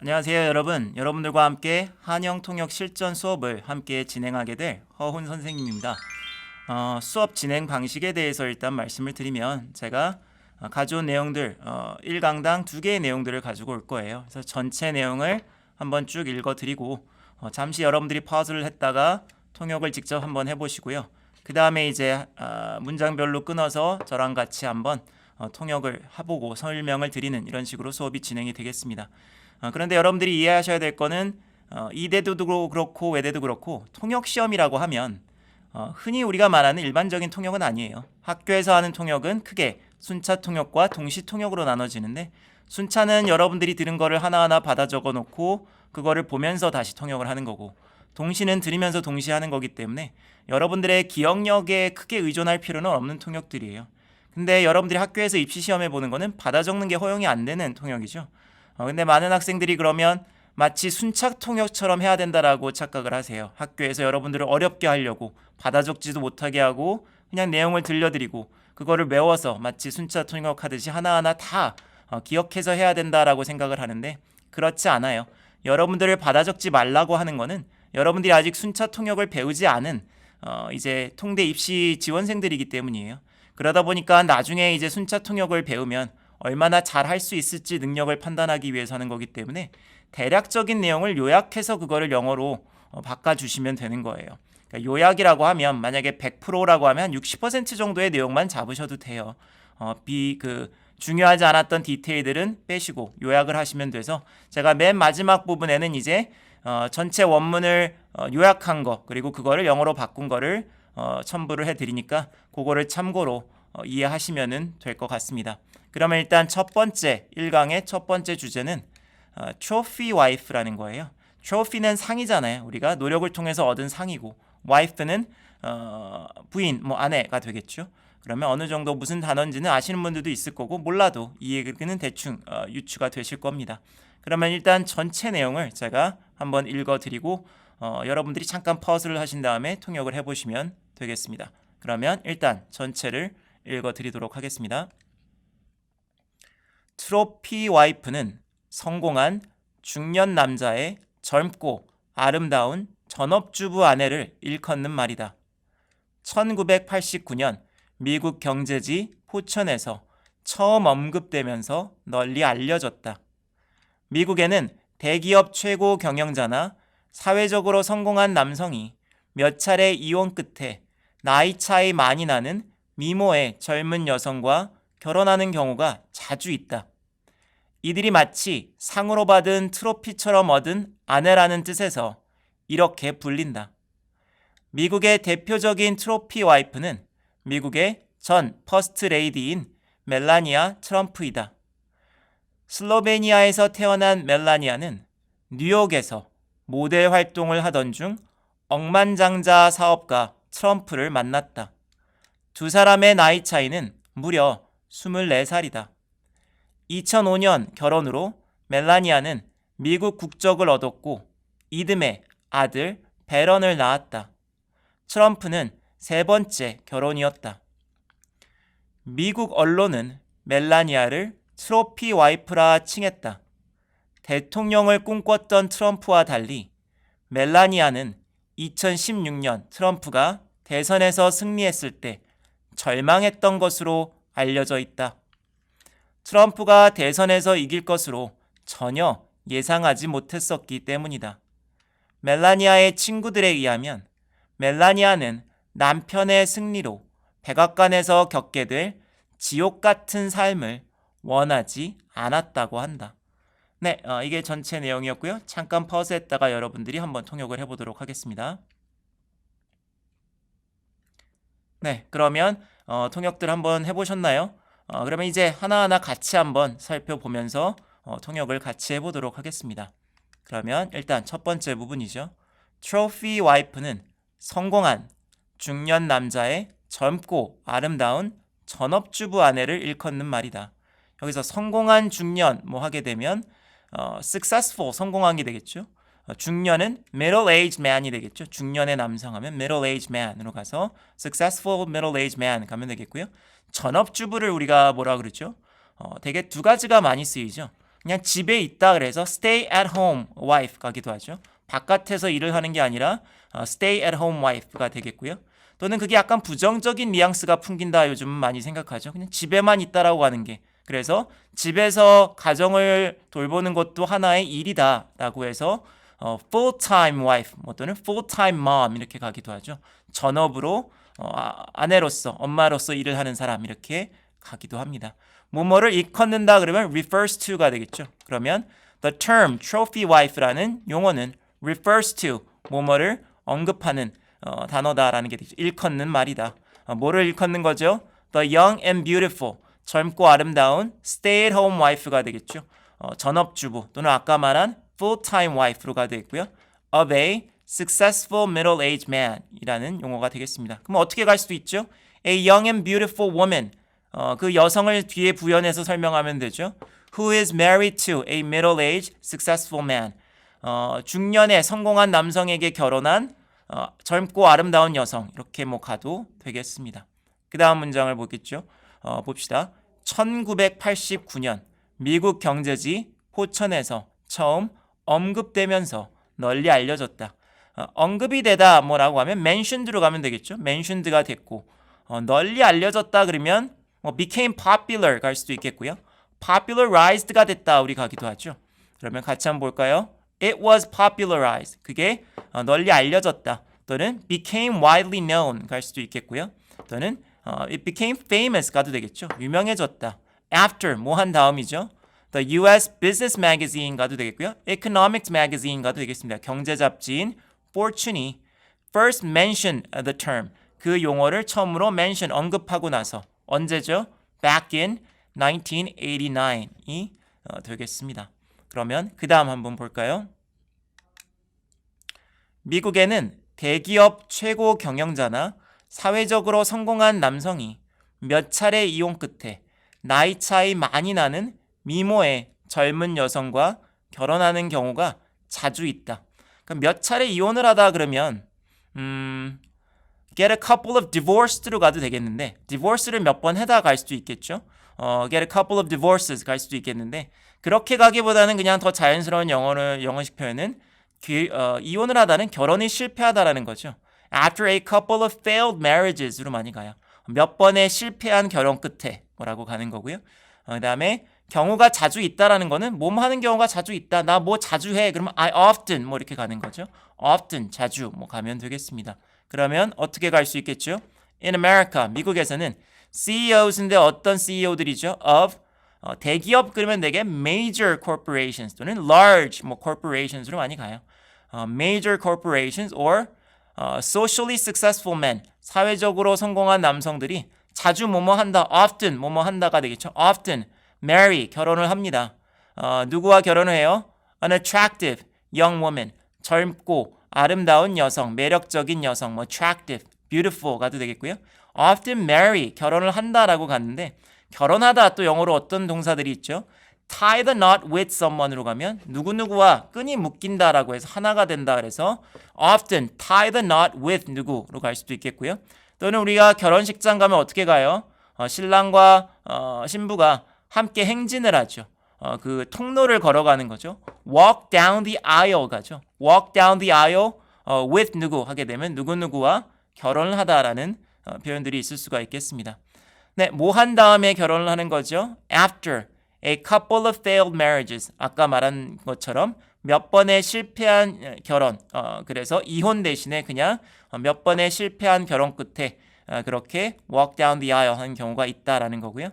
안녕하세요 여러분. 여러분들과 함께 한영 통역 실전 수업을 함께 진행하게 될 허훈 선생님입니다. 수업 진행 방식에 대해서 일단 말씀을 드리면 제가 가져온 내용들 1강당 2개의 내용들을 가지고 올 거예요. 그래서 전체 내용을 한번 쭉 읽어드리고 잠시 여러분들이 파우즈를 했다가 통역을 직접 한번 해보시고요. 그 다음에 이제 문장별로 끊어서 저랑 같이 한번 통역을 해보고 설명을 드리는 이런 식으로 수업이 진행이 되겠습니다. 그런데 여러분들이 이해하셔야 될 거는 이대도 그렇고 외대도 그렇고 통역 시험이라고 하면 흔히 우리가 말하는 일반적인 통역은 아니에요. 학교에서 하는 통역은 크게 순차 통역과 동시 통역으로 나눠지는데, 순차는 여러분들이 들은 거를 하나하나 받아 적어 놓고 그거를 보면서 다시 통역을 하는 거고, 동시는 들으면서 동시에 하는 거기 때문에 여러분들의 기억력에 크게 의존할 필요는 없는 통역들이에요. 근데 여러분들이 학교에서 입시 시험에 보는 거는 받아 적는 게 허용이 안 되는 통역이죠. 근데 많은 학생들이 그러면 마치 순차 통역처럼 해야 된다라고 착각을 하세요. 학교에서 여러분들을 어렵게 하려고 받아 적지도 못하게 하고 그냥 내용을 들려드리고 그거를 외워서 마치 순차 통역하듯이 하나하나 다 기억해서 해야 된다라고 생각을 하는데, 그렇지 않아요. 여러분들을 받아 적지 말라고 하는 거는 여러분들이 아직 순차 통역을 배우지 않은 이제 통대 입시 지원생들이기 때문이에요. 그러다 보니까 나중에 이제 순차 통역을 배우면 얼마나 잘 할 수 있을지 능력을 판단하기 위해서 하는 거기 때문에 대략적인 내용을 요약해서 그거를 영어로 바꿔주시면 되는 거예요. 그러니까 요약이라고 하면 만약에 100%라고 하면 60% 정도의 내용만 잡으셔도 돼요. 중요하지 않았던 디테일들은 빼시고 요약을 하시면 돼서, 제가 맨 마지막 부분에는 이제 전체 원문을 요약한 거 그리고 그거를 영어로 바꾼 거를 첨부를 해드리니까 그거를 참고로 이해하시면 될 것 같습니다. 그러면 일단 첫 번째 1강의 첫 번째 주제는 trophy wife라는 거예요. trophy는 상이잖아요. 우리가 노력을 통해서 얻은 상이고, wife는 부인, 아내가 되겠죠. 그러면 어느 정도 무슨 단어인지는 아시는 분들도 있을 거고, 몰라도 이 얘기는 대충 유추가 되실 겁니다. 그러면 일단 전체 내용을 제가 한번 읽어드리고 여러분들이 잠깐 퍼즐을 하신 다음에 통역을 해보시면 되겠습니다. 그러면 일단 전체를 읽어드리도록 하겠습니다. 트로피 와이프는 성공한 중년 남자의 젊고 아름다운 전업주부 아내를 일컫는 말이다. 1989년 미국 경제지 포천에서 처음 언급되면서 널리 알려졌다. 미국에는 대기업 최고 경영자나 사회적으로 성공한 남성이 몇 차례 이혼 끝에 나이 차이 많이 나는 미모의 젊은 여성과 결혼하는 경우가 자주 있다. 이들이 마치 상으로 받은 트로피처럼 얻은 아내라는 뜻에서 이렇게 불린다. 미국의 대표적인 트로피 와이프는 미국의 전 퍼스트 레이디인 멜라니아 트럼프이다. 슬로베니아에서 태어난 멜라니아는 뉴욕에서 모델 활동을 하던 중 억만장자 사업가 트럼프를 만났다. 두 사람의 나이 차이는 무려 24살이다. 2005년 결혼으로 멜라니아는 미국 국적을 얻었고 이듬해 아들 베런을 낳았다. 트럼프는 세 번째 결혼이었다. 미국 언론은 멜라니아를 트로피 와이프라 칭했다. 대통령을 꿈꿨던 트럼프와 달리 멜라니아는 2016년 트럼프가 대선에서 승리했을 때 절망했던 것으로 알려져 있다. 트럼프가 대선에서 이길 것으로 전혀 예상하지 못했었기 때문이다. 멜라니아의 친구들에 의하면 멜라니아는 남편의 승리로 백악관에서 겪게 될 지옥 같은 삶을 원하지 않았다고 한다. 네, 이게 전체 내용이었고요. 잠깐 퍼즈했다가 여러분들이 한번 통역을 해보도록 하겠습니다. 네, 그러면 통역들 한번 해보셨나요? 그러면 이제 하나하나 같이 한번 살펴보면서 통역을 같이 해보도록 하겠습니다. 그러면 일단 첫 번째 부분이죠. 트로피 와이프는 성공한 중년 남자의 젊고 아름다운 전업주부 아내를 일컫는 말이다. 여기서 성공한 중년 하게 되면 successful 성공한이 되겠죠. 중년은 middle-aged man이 되겠죠. 중년의 남성 하면 middle-aged man으로 가서 successful middle-aged man 가면 되겠고요. 전업주부를 우리가 뭐라 그러죠? 되게 두 가지가 많이 쓰이죠. 그냥 집에 있다 그래서 stay at home wife 가기도 하죠. 바깥에서 일을 하는 게 아니라 stay at home wife가 되겠고요. 또는 그게 약간 부정적인 뉘앙스가 풍긴다 요즘은 많이 생각하죠. 그냥 집에만 있다라고 하는 게. 그래서 집에서 가정을 돌보는 것도 하나의 일이다라고 해서 full-time wife 또는 full-time mom 이렇게 가기도 하죠. 전업으로 아내로서 엄마로서 일을 하는 사람 이렇게 가기도 합니다. 뭐뭐를 일컫는다 그러면 refers to가 되겠죠. 그러면 the term trophy wife라는 용어는 refers to 뭐뭐를 언급하는 단어다라는 게 되죠. 일컫는 말이다. 뭐를 일컫는 거죠? The young and beautiful 젊고 아름다운 stay-at-home wife가 되겠죠. 전업주부 또는 아까 말한 full-time wife로가 되겠고요. of a successful middle-aged man 이라는 용어가 되겠습니다. 그럼 어떻게 갈 수도 있죠? A young and beautiful woman 그 여성을 뒤에 부연해서 설명하면 되죠. Who is married to a middle-aged successful man 중년의 성공한 남성에게 결혼한 젊고 아름다운 여성 이렇게 뭐 가도 되겠습니다. 그 다음 문장을 보겠죠. 봅시다. 1989년 미국 경제지 포천에서 처음 언급되면서 널리 알려졌다. 언급이 되다 뭐라고 하면 mentioned로 가면 되겠죠. mentioned가 됐고 널리 알려졌다 그러면 became popular 갈 수도 있겠고요. popularized가 됐다 우리 가기도 하죠. 그러면 같이 한번 볼까요? It was popularized. 그게 널리 알려졌다. 또는 became widely known 갈 수도 있겠고요. 또는 it became famous 가도 되겠죠. 유명해졌다. After 뭐 한 다음이죠. The U.S. Business Magazine 가도 되겠고요. Economics Magazine 가도 되겠습니다. 경제 잡지인 Fortune이 first mentioned the term 그 용어를 처음으로 mention 언급하고 나서 언제죠? Back in 1989이 되겠습니다. 그러면 그 다음 한번 볼까요? 미국에는 대기업 최고 경영자나 사회적으로 성공한 남성이 몇 차례 이혼 끝에 나이 차이 많이 나는 미모의 젊은 여성과 결혼하는 경우가 자주 있다. 그럼 몇 차례 이혼을 하다 그러면 get a couple of divorced로 가도 되겠는데 divorce를 몇 번 해다 갈 수도 있겠죠. get a couple of divorces 갈 수도 있겠는데 그렇게 가기보다는 그냥 더 자연스러운 영어식 표현은 이혼을 하다는 결혼이 실패하다라는 거죠. After a couple of failed marriages로 많이 가요. 몇 번의 실패한 결혼 끝에 뭐라고 가는 거고요. 그 다음에 경우가 자주 있다라는 거는 뭐뭐 하는 경우가 자주 있다. 나 뭐 자주 해. 그러면 I often 뭐 이렇게 가는 거죠. often 자주 뭐 가면 되겠습니다. 그러면 어떻게 갈 수 있겠죠? In America 미국에서는 CEOs인데 어떤 CEO들이죠? of 대기업 그러면 되게 major corporations 또는 large 뭐 corporations로 많이 가요. major corporations or socially successful men 사회적으로 성공한 남성들이 자주 뭐뭐 한다. often 뭐뭐 한다가 되겠죠. often marry 결혼을 합니다. 누구와 결혼을 해요? An attractive young woman 젊고 아름다운 여성, 매력적인 여성, 뭐 attractive, beautiful 가도 되겠고요. often marry 결혼을 한다라고 갔는데 결혼하다 또 영어로 어떤 동사들이 있죠? tie the knot with someone으로 가면 누구누구와 끈이 묶인다라고 해서 하나가 된다 그래서 often tie the knot with 누구로 갈 수도 있겠고요. 또는 우리가 결혼식장 가면 어떻게 가요? 신랑과 신부가 함께 행진을 하죠. 그 통로를 걸어가는 거죠. walk down the aisle 가죠. walk down the aisle with 누구 하게 되면 누구누구와 결혼을 하다라는 표현들이 있을 수가 있겠습니다. 네, 뭐 한 다음에 결혼을 하는 거죠. After a couple of failed marriages 아까 말한 것처럼 몇 번의 실패한 결혼 그래서 이혼 대신에 그냥 몇 번의 실패한 결혼 끝에 그렇게 walk down the aisle 하는 경우가 있다라는 거고요.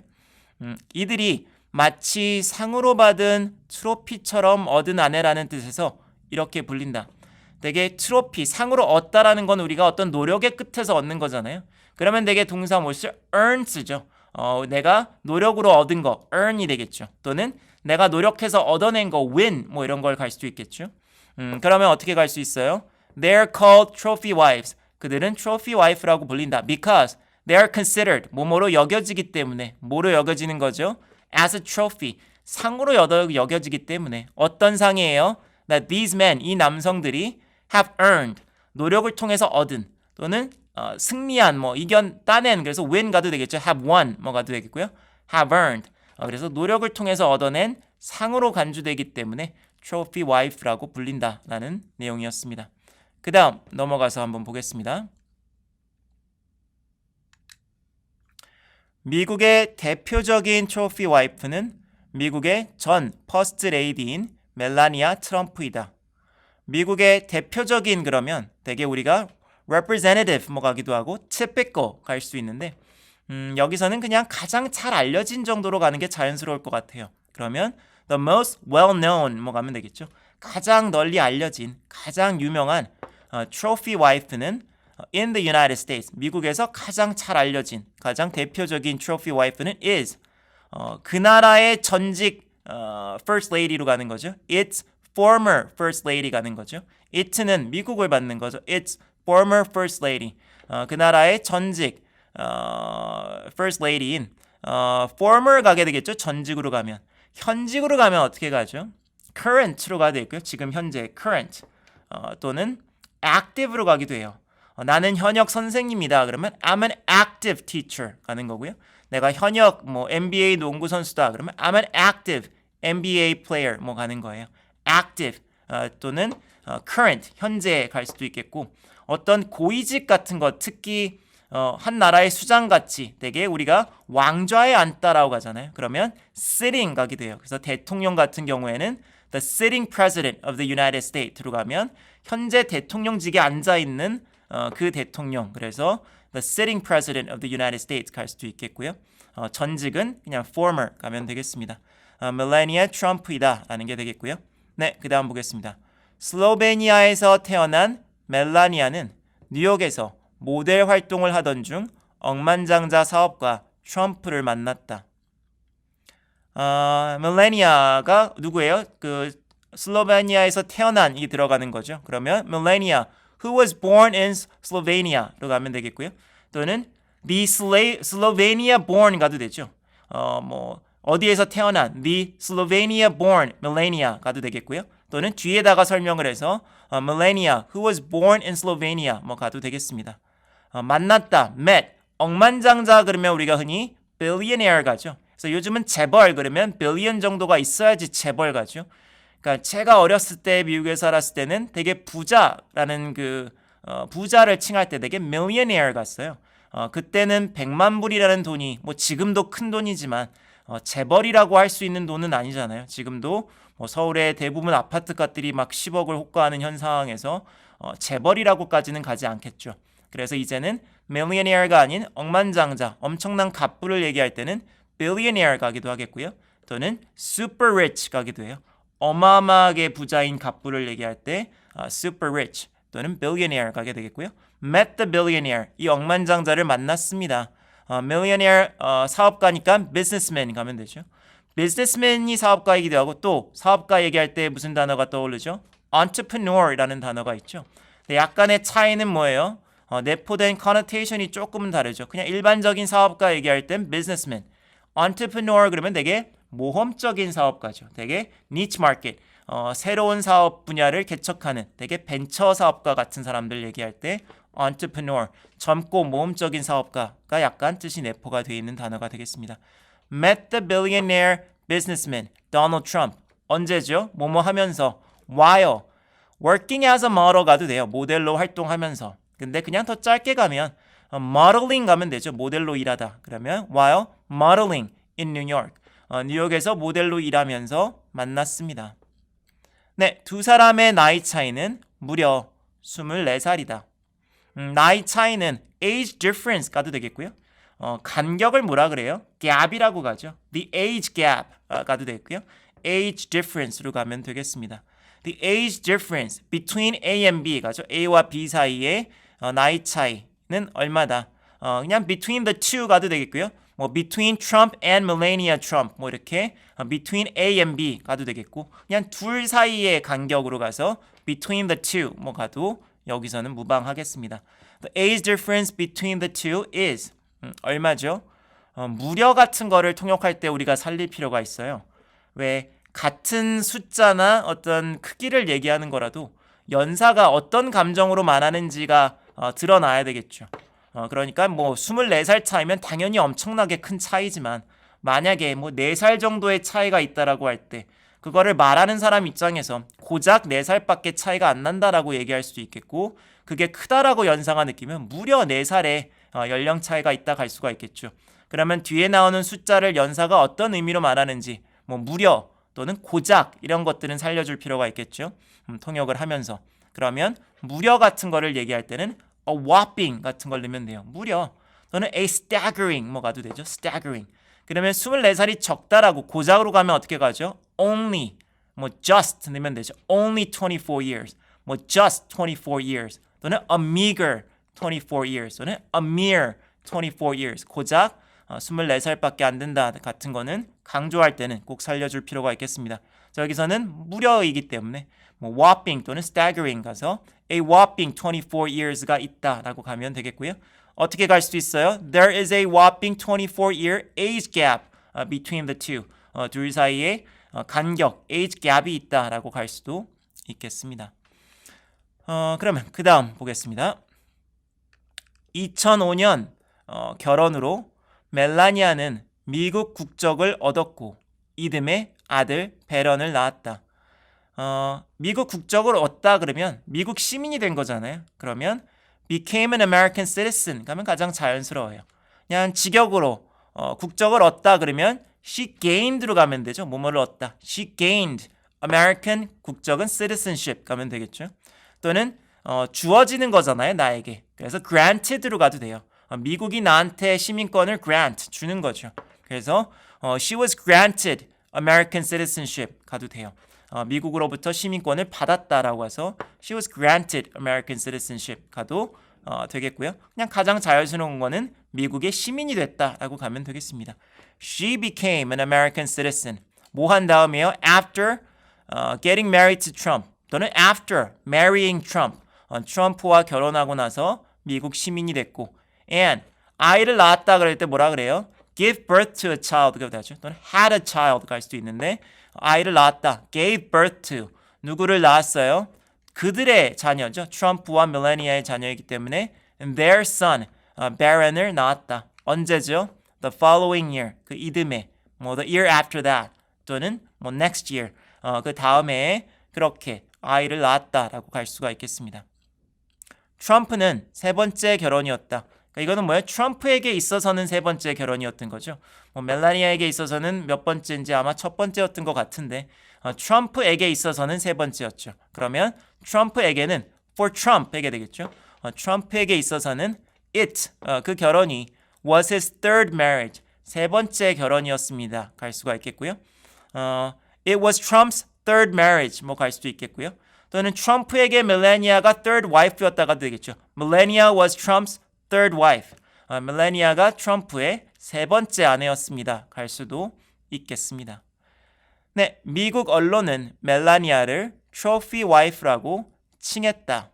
이들이 마치 상으로 받은 트로피처럼 얻은 아내라는 뜻에서 이렇게 불린다. 되게 트로피, 상으로 얻다라는 건 우리가 어떤 노력의 끝에서 얻는 거잖아요. 그러면 되게 동사 뭐죠? earn 쓰죠. 내가 노력으로 얻은 거, earn이 되겠죠. 또는 내가 노력해서 얻어낸 거, win 뭐 이런 걸 갈 수도 있겠죠. 그러면 어떻게 갈 수 있어요? They're called trophy wives. 그들은 trophy wife라고 불린다. Because they are considered 뭐뭐로 여겨지기 때문에 뭐로 여겨지는 거죠? As a trophy 상으로 여겨지기 때문에 어떤 상이에요? That these men 이 남성들이 have earned 노력을 통해서 얻은 또는 승리한 뭐 이견 따낸 그래서 win 가도 되겠죠. have won 뭐 가도 되겠고요. have earned 그래서 노력을 통해서 얻어낸 상으로 간주되기 때문에 trophy wife라고 불린다라는 내용이었습니다. 그 다음 넘어가서 한번 보겠습니다. 미국의 대표적인 트로피 와이프는 미국의 전 퍼스트 레이디인 멜라니아 트럼프이다. 미국의 대표적인 그러면 되게 우리가 representative 뭐 가기도 하고 typical 갈 수 있는데 여기서는 그냥 가장 잘 알려진 정도로 가는 게 자연스러울 것 같아요. 그러면 the most well known 뭐 가면 되겠죠. 가장 널리 알려진 가장 유명한 trophy wife는 in the United States 미국에서 가장 잘 알려진 가장 대표적인 trophy wife는 is 그 나라의 전직 first lady로 가는 거죠. It's former first lady 가는 거죠. it는 미국을 받는 거죠. It's former first lady 그 나라의 전직 first lady인 former 가게 되겠죠. 전직으로 가면 현직으로 가면 어떻게 가죠? current로 가야 되고요. 지금 현재 current 또는 active로 가기도 해요. 나는 현역 선생님이다. 그러면 I'm an active teacher 가는 거고요. 내가 현역 뭐 NBA 농구 선수다. 그러면 I'm an active NBA player 뭐 가는 거예요. active 또는 current 현재 갈 수도 있겠고 어떤 고위직 같은 것 특히 한 나라의 수장같이 되게 우리가 왕좌에 앉다라고 가잖아요. 그러면 sitting 가게 돼요. 그래서 대통령 같은 경우에는 the sitting president of the United States로 가면 현재 대통령직에 앉아있는 그 대통령 그래서 the sitting president of the United States 갈 수도 있겠고요. 전직은 그냥 former 가면 되겠습니다. 멜라니아 트럼프이다 라는 게 되겠고요. 네, 그 다음 보겠습니다. 슬로베니아에서 태어난 멜라니아는 뉴욕에서 모델 활동을 하던 중 억만장자 사업가 트럼프를 만났다. 멜라니아가 누구예요? 그 슬로베니아에서 태어난 이 들어가는 거죠. 그러면 멜라니아 who was born in Slovenia로 가면 되겠고요. 또는 the Slovenia born 가도 되죠. 뭐 어디에서 태어난 the Slovenia born Melania 가도 되겠고요. 또는 뒤에다가 설명을 해서 Melania who was born in Slovenia 뭐 가도 되겠습니다. 만났다, met, 억만장자 그러면 우리가 흔히 billionaire 가죠. 그래서 요즘은 재벌 그러면 billion 정도가 있어야지 재벌 가죠. 그러니까 제가 어렸을 때 미국에 살았을 때는 되게 부자라는 그 부자를 칭할 때 되게 millionaire 갔어요. 그때는 100만 불이라는 돈이 뭐 지금도 큰 돈이지만 재벌이라고 할 수 있는 돈은 아니잖아요. 지금도 뭐 서울의 대부분 아파트값들이 막 10억을 호가하는 현 상황에서 재벌이라고까지는 가지 않겠죠. 그래서 이제는 millionaire가 아닌 억만장자, 엄청난 갑부를 얘기할 때는 billionaire 가기도 하겠고요. 또는 super rich 가기도 해요. 어마어마하게 부자인 갑부를 얘기할 때 super rich 또는 billionaire 가게 되겠고요. met the billionaire, 이 억만장자를 만났습니다. millionaire 사업가니까 businessman 가면 되죠. businessman이 사업가이기도 하고 또 사업가 얘기할 때 무슨 단어가 떠오르죠? entrepreneur이라는 단어가 있죠. 근데 약간의 차이는 뭐예요? 내포된 connotation이 조금은 다르죠. 그냥 일반적인 사업가 얘기할 땐 businessman, entrepreneur 그러면 되게 모험적인 사업가죠. 되게 niche market, 새로운 사업 분야를 개척하는 되게 벤처 사업가 같은 사람들 얘기할 때 entrepreneur, 젊고 모험적인 사업가가 약간 뜻이 내포가 되어 있는 단어가 되겠습니다. Met the billionaire businessman Donald Trump. 언제죠? 뭐뭐 하면서 while working as a model 가도 돼요. 모델로 활동하면서. 근데 그냥 더 짧게 가면 modeling 가면 되죠. 모델로 일하다. 그러면 while modeling in New York. 뉴욕에서 모델로 일하면서 만났습니다. 네, 두 사람의 나이 차이는 무려 24살이다. 나이 차이는 age difference 가도 되겠고요. 간격을 뭐라 그래요? gap이라고 가죠. The age gap 가도 되겠고요. age difference로 가면 되겠습니다. The age difference between A and B 가죠. A와 B 사이의 나이 차이는 얼마다? 그냥 between the two 가도 되겠고요. 뭐 between Trump and Melania Trump 뭐 이렇게 between A and B 가도 되겠고 그냥 둘 사이의 간격으로 가서 between the two 뭐 가도 여기서는 무방하겠습니다. The age difference between the two is 얼마죠? 무려 같은 거를 통역할 때 우리가 살릴 필요가 있어요. 왜 같은 숫자나 어떤 크기를 얘기하는 거라도 연사가 어떤 감정으로 말하는지가 드러나야 되겠죠. 그러니까 뭐 24살 차이면 당연히 엄청나게 큰 차이지만 만약에 뭐 4살 정도의 차이가 있다라고 할 때 그거를 말하는 사람 입장에서 고작 4살밖에 차이가 안 난다라고 얘기할 수도 있겠고 그게 크다라고 연상아 느끼면 무려 4살의 연령 차이가 있다 갈 수가 있겠죠. 그러면 뒤에 나오는 숫자를 연사가 어떤 의미로 말하는지 뭐 무려 또는 고작 이런 것들은 살려줄 필요가 있겠죠. 통역을 하면서. 그러면 무려 같은 거를 얘기할 때는 a whopping 같은 걸 넣으면 돼요. 무려 또는 a staggering 뭐 가도 되죠. staggering. 그러면 24살이 적다라고 고작으로 가면 어떻게 가죠? only 뭐 just 넣으면 되죠. only 24 years 뭐 just 24 years 또는 a meager 24 years 또는 a mere 24 years 고작 24살밖에 안 된다 같은 거는 강조할 때는 꼭 살려줄 필요가 있겠습니다. 자, 여기서는 무려이기 때문에 뭐 whopping 또는 staggering 가서 a whopping 24 years가 있다라고 가면 되겠고요. 어떻게 갈 수도 있어요? There is a whopping 24-year age gap between the two. 둘 사이에 간격, age gap이 있다라고 갈 수도 있겠습니다. 그러면 그 다음 보겠습니다. 2005년 결혼으로 멜라니아는 미국 국적을 얻었고 이듬해 아들 베런을 낳았다. 미국 국적을 얻다 그러면 미국 시민이 된 거잖아요. 그러면 became an American citizen 가면 가장 자연스러워요. 그냥 직역으로 국적을 얻다 그러면 she gained로 가면 되죠. 뭐뭐를 얻다. She gained American 국적은 citizenship 가면 되겠죠. 또는 주어지는 거잖아요. 나에게. 그래서 granted로 가도 돼요. 미국이 나한테 시민권을 grant 주는 거죠. 그래서 she was granted American citizenship 가도 돼요. 미국으로부터 시민권을 받았다라고 해서 she was granted American citizenship 가도 되겠고요. 그냥 가장 자연스러운 거는 미국의 시민이 됐다라고 가면 되겠습니다. She became an American citizen. 뭐 한 다음에요? After getting married to Trump 또는 after marrying Trump. 트럼프와 결혼하고 나서 미국 시민이 됐고 and 아이를 낳았다 그럴 때 뭐라 그래요? give birth to a child 가 되죠. 또는 had a child 갈 수도 있는데 아이를 낳았다. gave birth to 누구를 낳았어요? 그들의 자녀죠. 트럼프와 멜라니아의 자녀이기 때문에 their son Barron을 낳았다. 언제죠? The following year 그 이듬해 뭐 the year after that 또는 뭐 next year 그 다음에 그렇게 아이를 낳았다라고 갈 수가 있겠습니다. 트럼프는 세 번째 결혼이었다. 그러니까 이거는 뭐예요? 트럼프에게 있어서는 세 번째 결혼이었던 거죠. 뭐 멜라니아에게 있어서는 몇 번째인지 아마 첫 번째였던 것 같은데 트럼프에게 있어서는 세 번째였죠. 그러면 트럼프에게는 for Trump에게 되겠죠. 트럼프에게 있어서는 it 그 결혼이 was his third marriage 세 번째 결혼이었습니다. 갈 수가 있겠고요. It was Trump's third marriage 뭐 갈 수도 있겠고요. 또는 트럼프에게 멜라니아가 third wife였다가 되겠죠. Melania was Trump's third wife. 멜라니아가 트럼프의 세 번째 아내였습니다. 갈 수도 있겠습니다. 네, 미국 언론은 멜라니아를 trophy wife라고 칭했다.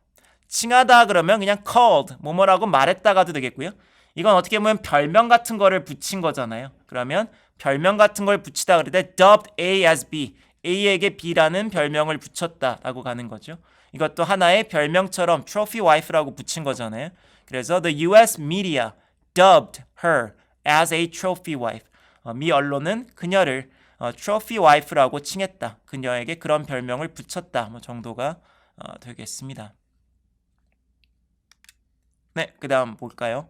칭하다 그러면 그냥 called, 뭐뭐라고 말했다가도 되겠고요. 이건 어떻게 보면 별명 같은 거를 붙인 거잖아요. 그러면 별명 같은 걸 붙이다 그럴 때 dubbed A as B, A에게 B라는 별명을 붙였다라고 가는 거죠. 이것도 하나의 별명처럼 trophy wife라고 붙인 거잖아요. 그래서 the US media dubbed her as a trophy wife. 미 언론은 그녀를 trophy wife라고 칭했다. 그녀에게 그런 별명을 붙였다. 뭐 정도가 되겠습니다. 네, 그 다음 볼까요?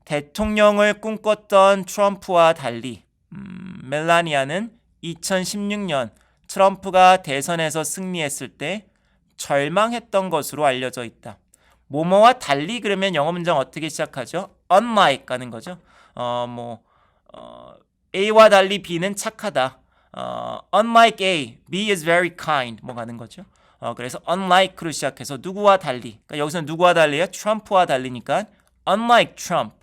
대통령을 꿈꿨던 트럼프와 달리 멜라니아는 2016년 트럼프가 대선에서 승리했을 때 절망했던 것으로 알려져 있다. 뭐뭐와 달리 그러면 영어 문장 어떻게 시작하죠? unlike 가는 거죠. A와 달리 B는 착하다. Unlike A, B is very kind 뭐 가는 거죠. 그래서 unlike로 시작해서 누구와 달리. 그러니까 여기서 누구와 달리요? 트럼프와 달리니까 unlike Trump.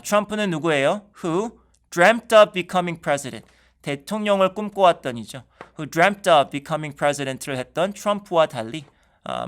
트럼프는 누구예요? Who dreamt of becoming president. 대통령을 꿈꿔왔던이죠. Who dreamt of becoming president를 했던 트럼프와 달리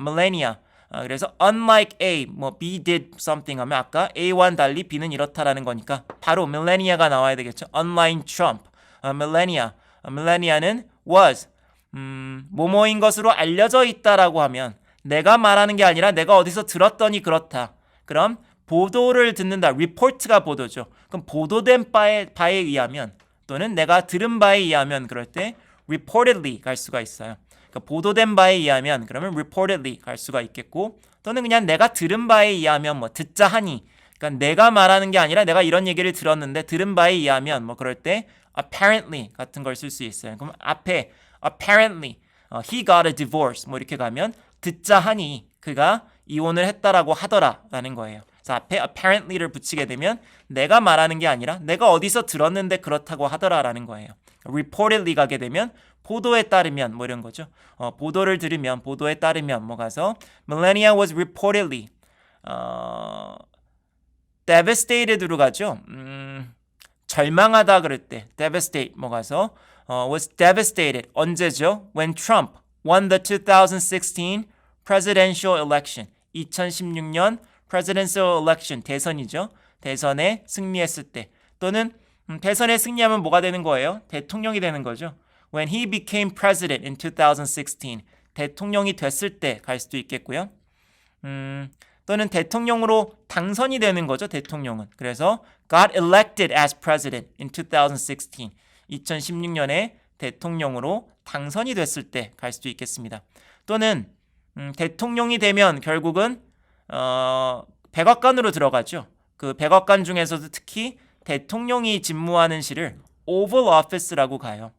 Melania. 그래서 unlike A, 뭐 B did something 하면 아까 A와는 달리 B는 이렇다라는 거니까 바로 Melania가 나와야 되겠죠. Unlike Trump, Melania는 was 뭐뭐인 것으로 알려져 있다라고 하면 내가 말하는 게 아니라 내가 어디서 들었더니 그렇다. 그럼 보도를 듣는다. 리포트가 보도죠. 그럼 보도된 바에 의하면 또는 내가 들은 바에 의하면 그럴 때 reportedly 갈 수가 있어요. 그러니까 보도된 바에 의하면 그러면 reportedly 갈 수가 있겠고 또는 그냥 내가 들은 바에 의하면 뭐 듣자 하니 그러니까 내가 말하는 게 아니라 내가 이런 얘기를 들었는데 들은 바에 의하면 뭐 그럴 때 apparently 같은 걸 쓸 수 있어요. 그럼 앞에 apparently he got a divorce 뭐 이렇게 가면 듣자 하니 그가 이혼을 했다라고 하더라라는 거예요. 그래서 앞에 apparently를 붙이게 되면 내가 말하는 게 아니라 내가 어디서 들었는데 그렇다고 하더라라는 거예요. reportedly 가게 되면 보도에 따르면 뭐 이런 거죠. 보도를 들으면 보도에 따르면 뭐 가서 Melania was reportedly devastated로 가죠. 절망하다 그럴 때 devastate 뭐 가서 was devastated 언제죠? When Trump won the 2016 presidential election 2016년 presidential election 대선이죠. 대선에 승리했을 때 또는 대선에 승리하면 뭐가 되는 거예요? 대통령이 되는 거죠. When he became president in 2016 대통령이 됐을 때 갈 수도 있겠고요. 또는 대통령으로 당선이 되는 거죠. 대통령은. 그래서 got elected as president in 2016 2016년에 대통령으로 당선이 됐을 때 갈 수도 있겠습니다. 또는 대통령이 되면 결국은 백악관으로 들어가죠. 그 백악관 중에서도 특히 대통령이 집무하는 실을 Oval Office라고 가요.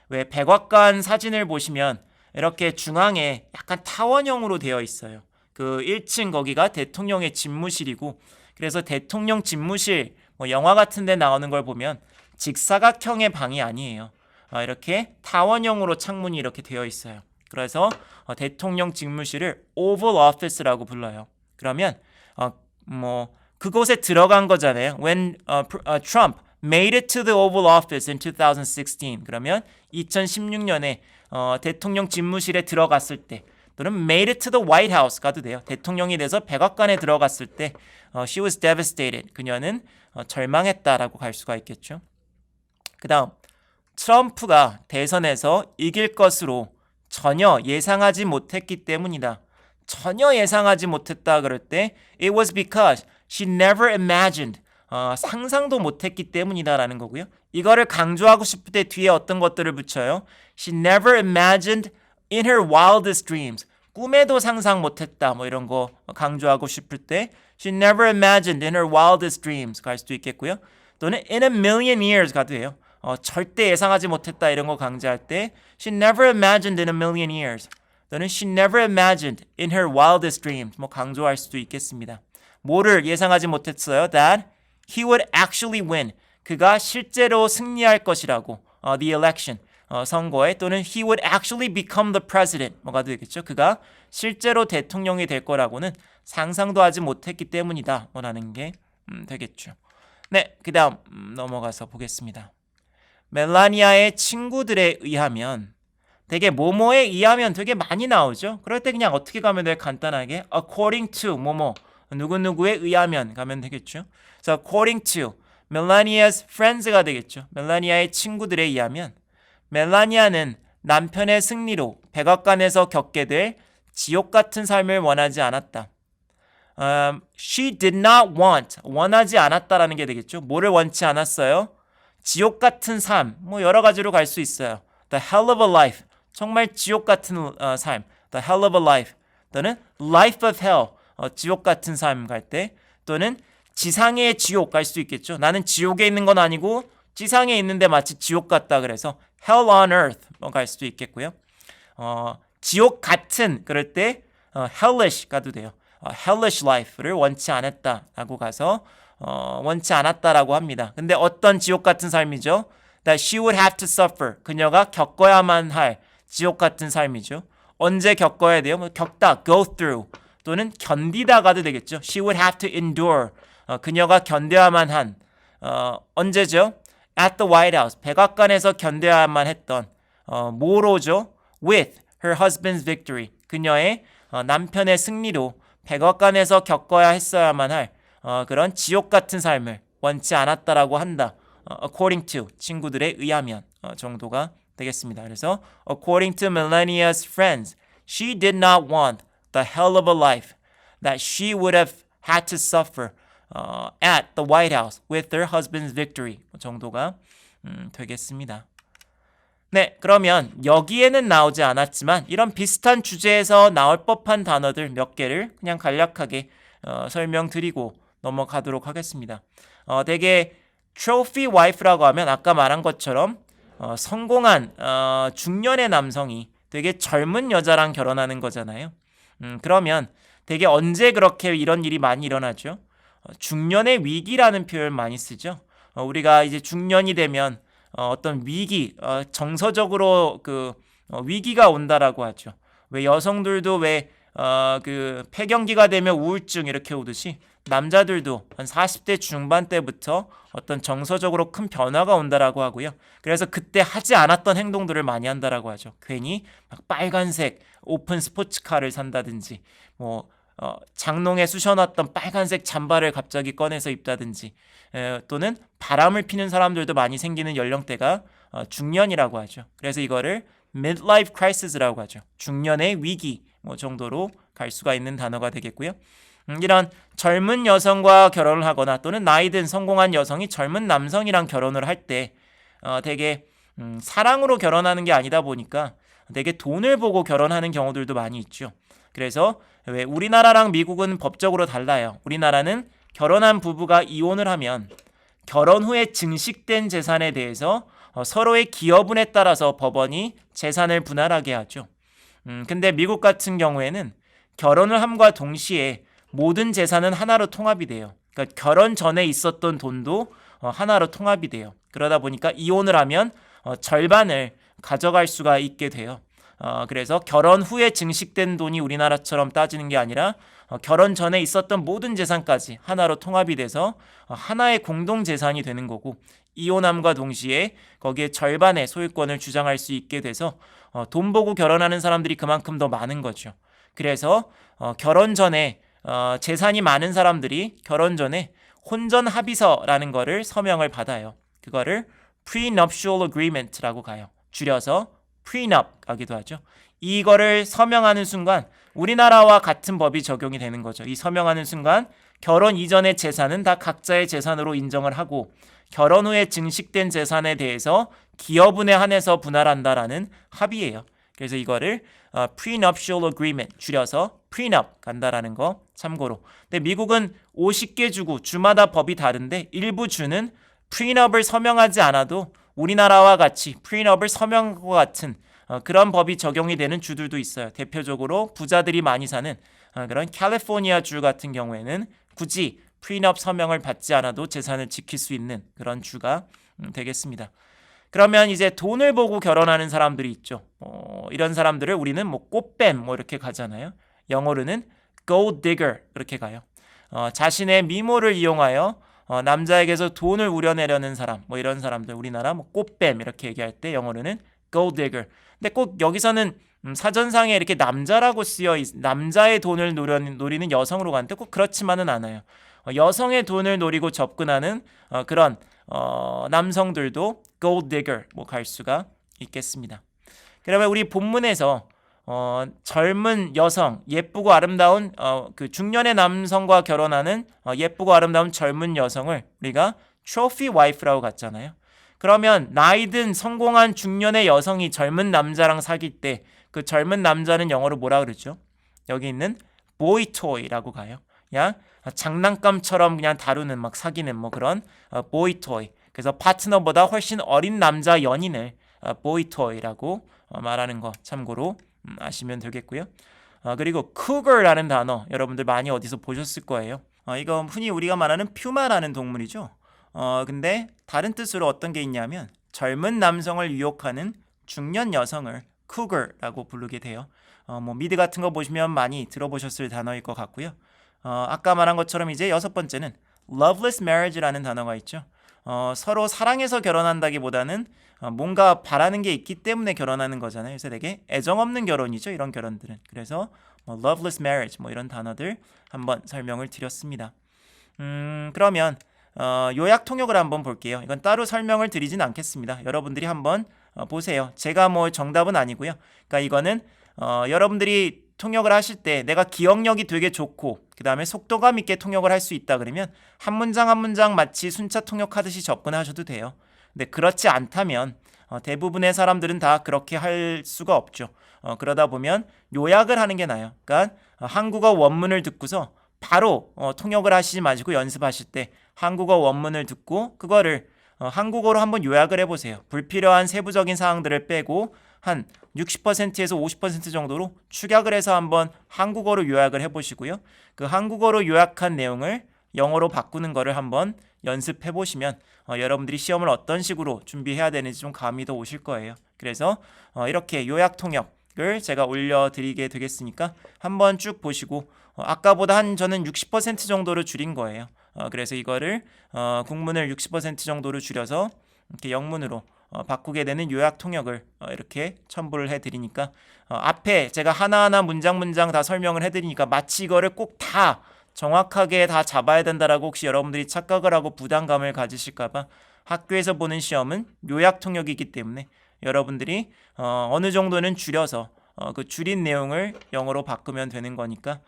왜 백악관 사진을 보시면 이렇게 중앙에 약간 타원형으로 되어 있어요. 그 1층 거기가 대통령의 집무실이고 그래서 대통령 집무실 뭐 영화 같은 데 나오는 걸 보면 직사각형의 방이 아니에요. 이렇게 타원형으로 창문이 이렇게 되어 있어요. 그래서 대통령 집무실을 Oval Office라고 불러요. 그러면 뭐 그곳에 들어간 거잖아요. When Trump made it to the Oval Office in 2016 그러면 2016년에 대통령 집무실에 들어갔을 때 또는 made it to the White House 가도 돼요. 대통령이 돼서 백악관에 들어갔을 때 she was devastated. 그녀는 절망했다라고 갈 수가 있겠죠. 그 다음 트럼프가 대선에서 이길 것으로 전혀 예상하지 못했기 때문이다. 전혀 예상하지 못했다 그럴 때 it was because she never imagined 상상도 못했기 때문이다라는 거고요. 이거를 강조하고 싶을 때 뒤에 어떤 것들을 붙여요. She never imagined in her wildest dreams. 꿈에도 상상 못했다 뭐 이런 거 강조하고 싶을 때 She never imagined in her wildest dreams 갈 수도 있겠고요. 또는 in a million years 가도 돼요. 절대 예상하지 못했다 이런 거 강조할 때 She never imagined in a million years 또는 She never imagined in her wildest dreams 뭐 강조할 수도 있겠습니다. 뭐를 예상하지 못했어요? That he would actually win. 그가 실제로 승리할 것이라고. The election. 선거에 또는 he would actually become the president. 뭐가 되겠죠? 그가 실제로 대통령이 될 거라고는 상상도 하지 못했기 때문이다. 뭐라는 게 되겠죠. 네, 그 다음 넘어가서 보겠습니다. 멜라니아의 친구들에 의하면 되게 뭐뭐에 의하면 되게 많이 나오죠. 그럴 때 그냥 어떻게 가면 돼요? 간단하게 according to 뭐뭐 누구누구에 의하면 가면 되겠죠. 그래서 according to Melania's friends가 되겠죠. 멜라니아의 친구들에 의하면 멜라니아는 남편의 승리로 백악관에서 겪게 될 지옥 같은 삶을 원하지 않았다. She did not want 원하지 않았다라는 게 되겠죠. 뭐를 원치 않았어요? 지옥 같은 삶, 뭐 여러 가지로 갈 수 있어요. The hell of a life, 정말 지옥 같은 삶. The hell of a life 또는 life of hell, 지옥 같은 삶 갈 때 또는 지상의 지옥 갈 수도 있겠죠. 나는 지옥에 있는 건 아니고 지상에 있는데 마치 지옥 같다 그래서 hell on earth 갈 수도 있겠고요. 지옥 같은 그럴 때 hellish 가도 돼요. hellish life를 원치 않았다라고 가서 원치 않았다라고 합니다. 근데 어떤 지옥 같은 삶이죠? That she would have to suffer. 그녀가 겪어야만 할 지옥 같은 삶이죠. 언제 겪어야 돼요? 겪다, go through 또는 견디다가도 되겠죠. She would have to endure. 그녀가 견뎌야만 한 언제죠? At the White House. 백악관에서 견뎌야만 했던 뭐로죠? With her husband's victory. 그녀의 남편의 승리로 백악관에서 겪어야 했어야만 할 그런 지옥 같은 삶을 원치 않았다라고 한다. According to 친구들에 의하면 정도가 되겠습니다. 그래서 according to Melania's friends, she did not want the hell of a life that she would have had to suffer at the White House with her husband's victory 정도가 되겠습니다. 네, 그러면 여기에는 나오지 않았지만 이런 비슷한 주제에서 나올 법한 단어들 몇 개를 그냥 간략하게 설명드리고 넘어가도록 하겠습니다. 되게 trophy wife라고 하면 아까 말한 것처럼 성공한 중년의 남성이 되게 젊은 여자랑 결혼하는 거잖아요. 그러면 되게 언제 그렇게 이런 일이 많이 일어나죠? 중년의 위기라는 표현 많이 쓰죠. 우리가 이제 중년이 되면 어떤 위기, 정서적으로 위기가 온다라고 하죠. 왜 여성들도 그 폐경기가 되면 우울증 이렇게 오듯이 남자들도 한 40대 중반 때부터 어떤 정서적으로 큰 변화가 온다라고 하고요. 그래서 그때 하지 않았던 행동들을 많이 한다라고 하죠. 괜히 막 빨간색 오픈 스포츠카를 산다든지 장롱에 쑤셔놨던 빨간색 잠바를 갑자기 꺼내서 입다든지 또는 바람을 피는 사람들도 많이 생기는 연령대가 중년이라고 하죠. 그래서 이거를 midlife crisis라고 하죠. 중년의 위기 정도로 갈 수가 있는 단어가 되겠고요. 이런 젊은 여성과 결혼을 하거나 또는 나이든 성공한 여성이 젊은 남성이랑 결혼을 할 때 되게 사랑으로 결혼하는 게 아니다 보니까 되게 돈을 보고 결혼하는 경우들도 많이 있죠. 그래서 왜 우리나라랑 미국은 법적으로 달라요. 우리나라는 결혼한 부부가 이혼을 하면 결혼 후에 증식된 재산에 대해서 서로의 기여분에 따라서 법원이 재산을 분할하게 하죠. 근데 미국 같은 경우에는 결혼을 함과 동시에 모든 재산은 하나로 통합이 돼요. 그러니까 결혼 전에 있었던 돈도 하나로 통합이 돼요. 그러다 보니까 이혼을 하면 절반을 가져갈 수가 있게 돼요. 그래서 결혼 후에 증식된 돈이 우리나라처럼 따지는 게 아니라 결혼 전에 있었던 모든 재산까지 하나로 통합이 돼서 하나의 공동 재산이 되는 거고 이혼함과 동시에 거기에 절반의 소유권을 주장할 수 있게 돼서 돈 보고 결혼하는 사람들이 그만큼 더 많은 거죠. 그래서 결혼 전에 재산이 많은 사람들이 결혼 전에 혼전 합의서라는 거를 서명을 받아요. 그거를 prenuptial agreement라고 가요. 줄여서 prenup 하기도 하죠. 이거를 서명하는 순간 우리나라와 같은 법이 적용이 되는 거죠. 이 서명하는 순간 결혼 이전의 재산은 다 각자의 재산으로 인정을 하고 결혼 후에 증식된 재산에 대해서 기여분에 한해서 분할한다라는 합의예요. 그래서 이거를 prenuptial agreement 줄여서 prenup 간다라는 거 참고로. 근데 미국은 50개 주고 주마다 법이 다른데 일부 주는 prenup을 서명하지 않아도 우리나라와 같이 prenup을 서명한 것 같은 그런 법이 적용이 되는 주들도 있어요. 대표적으로 부자들이 많이 사는 그런 캘리포니아 주 같은 경우에는 굳이 prenup 서명을 받지 않아도 재산을 지킬 수 있는 그런 주가 되겠습니다. 그러면 이제 돈을 보고 결혼하는 사람들이 있죠. 이런 사람들을 우리는 꽃뱀 이렇게 가잖아요. 영어로는 gold digger 이렇게 가요. 자신의 미모를 이용하여 남자에게서 돈을 우려내려는 사람, 이런 사람들 우리나라 꽃뱀 이렇게 얘기할 때 영어로는 gold digger. 근데 꼭 여기서는 사전상에 이렇게 남자라고 남자의 돈을 노리는 여성으로 가는데 꼭 그렇지만은 않아요. 여성의 돈을 노리고 접근하는 그런 남성들도 gold digger 갈 수가 있겠습니다. 그러면 우리 본문에서 젊은 여성, 예쁘고 아름다운 그 중년의 남성과 결혼하는 예쁘고 아름다운 젊은 여성을 우리가 trophy wife라고 갔잖아요. 그러면 나이든 성공한 중년의 여성이 젊은 남자랑 사귈 때 그 젊은 남자는 영어로 뭐라 그러죠? 여기 있는 boy toy라고 가요. 그냥 장난감처럼 그냥 다루는 사귀는 그런 boy toy. 그래서 파트너보다 훨씬 어린 남자 연인을 boy toy라고 말하는 거 참고로 아시면 되겠고요. 그리고 cougar라는 단어 여러분들 많이 어디서 보셨을 거예요. 이거 흔히 우리가 말하는 퓨마라는 동물이죠. 근데 다른 뜻으로 어떤 게 있냐면 젊은 남성을 유혹하는 중년 여성을 cougar라고 부르게 돼요. 미드 같은 거 보시면 많이 들어보셨을 단어일 것 같고요. 아까 말한 것처럼 이제 여섯 번째는 loveless marriage라는 단어가 있죠. 서로 사랑해서 결혼한다기보다는 뭔가 바라는 게 있기 때문에 결혼하는 거잖아요. 그래서 되게 애정 없는 결혼이죠. 이런 결혼들은. 그래서 loveless marriage 이런 단어들 한번 설명을 드렸습니다. 그러면 요약 통역을 한번 볼게요. 이건 따로 설명을 드리진 않겠습니다. 여러분들이 한번 보세요. 제가 정답은 아니고요. 그러니까 이거는 여러분들이 통역을 하실 때 내가 기억력이 되게 좋고 그 다음에 속도감 있게 통역을 할 수 있다 그러면 한 문장 한 문장 마치 순차 통역하듯이 접근하셔도 돼요. 근데 그렇지 않다면 대부분의 사람들은 다 그렇게 할 수가 없죠. 그러다 보면 요약을 하는 게 나아요. 그러니까 한국어 원문을 듣고서 바로 통역을 하시지 마시고 연습하실 때 한국어 원문을 듣고 그거를 한국어로 한번 요약을 해보세요. 불필요한 세부적인 사항들을 빼고 한 60%에서 50% 정도로 축약을 해서 한번 한국어로 요약을 해보시고요. 그 한국어로 요약한 내용을 영어로 바꾸는 거를 한번 연습해 보시면 여러분들이 시험을 어떤 식으로 준비해야 되는지 좀 감이 더 오실 거예요. 그래서 이렇게 요약 통역을 제가 올려드리게 되겠으니까 한번 쭉 보시고 아까보다 저는 60% 정도로 줄인 거예요. 그래서 이거를 국문을 60% 정도로 줄여서 이렇게 영문으로 바꾸게 되는 요약 통역을 이렇게 첨부를 해드리니까 앞에 제가 하나하나 문장 다 설명을 해드리니까 마치 이거를 꼭 다 정확하게 다 잡아야 된다라고 혹시 여러분들이 착각을 하고 부담감을 가지실까봐 학교에서 보는 시험은 요약 통역이기 때문에 여러분들이 어느 정도는 줄여서 그 줄인 내용을 영어로 바꾸면 되는 거니까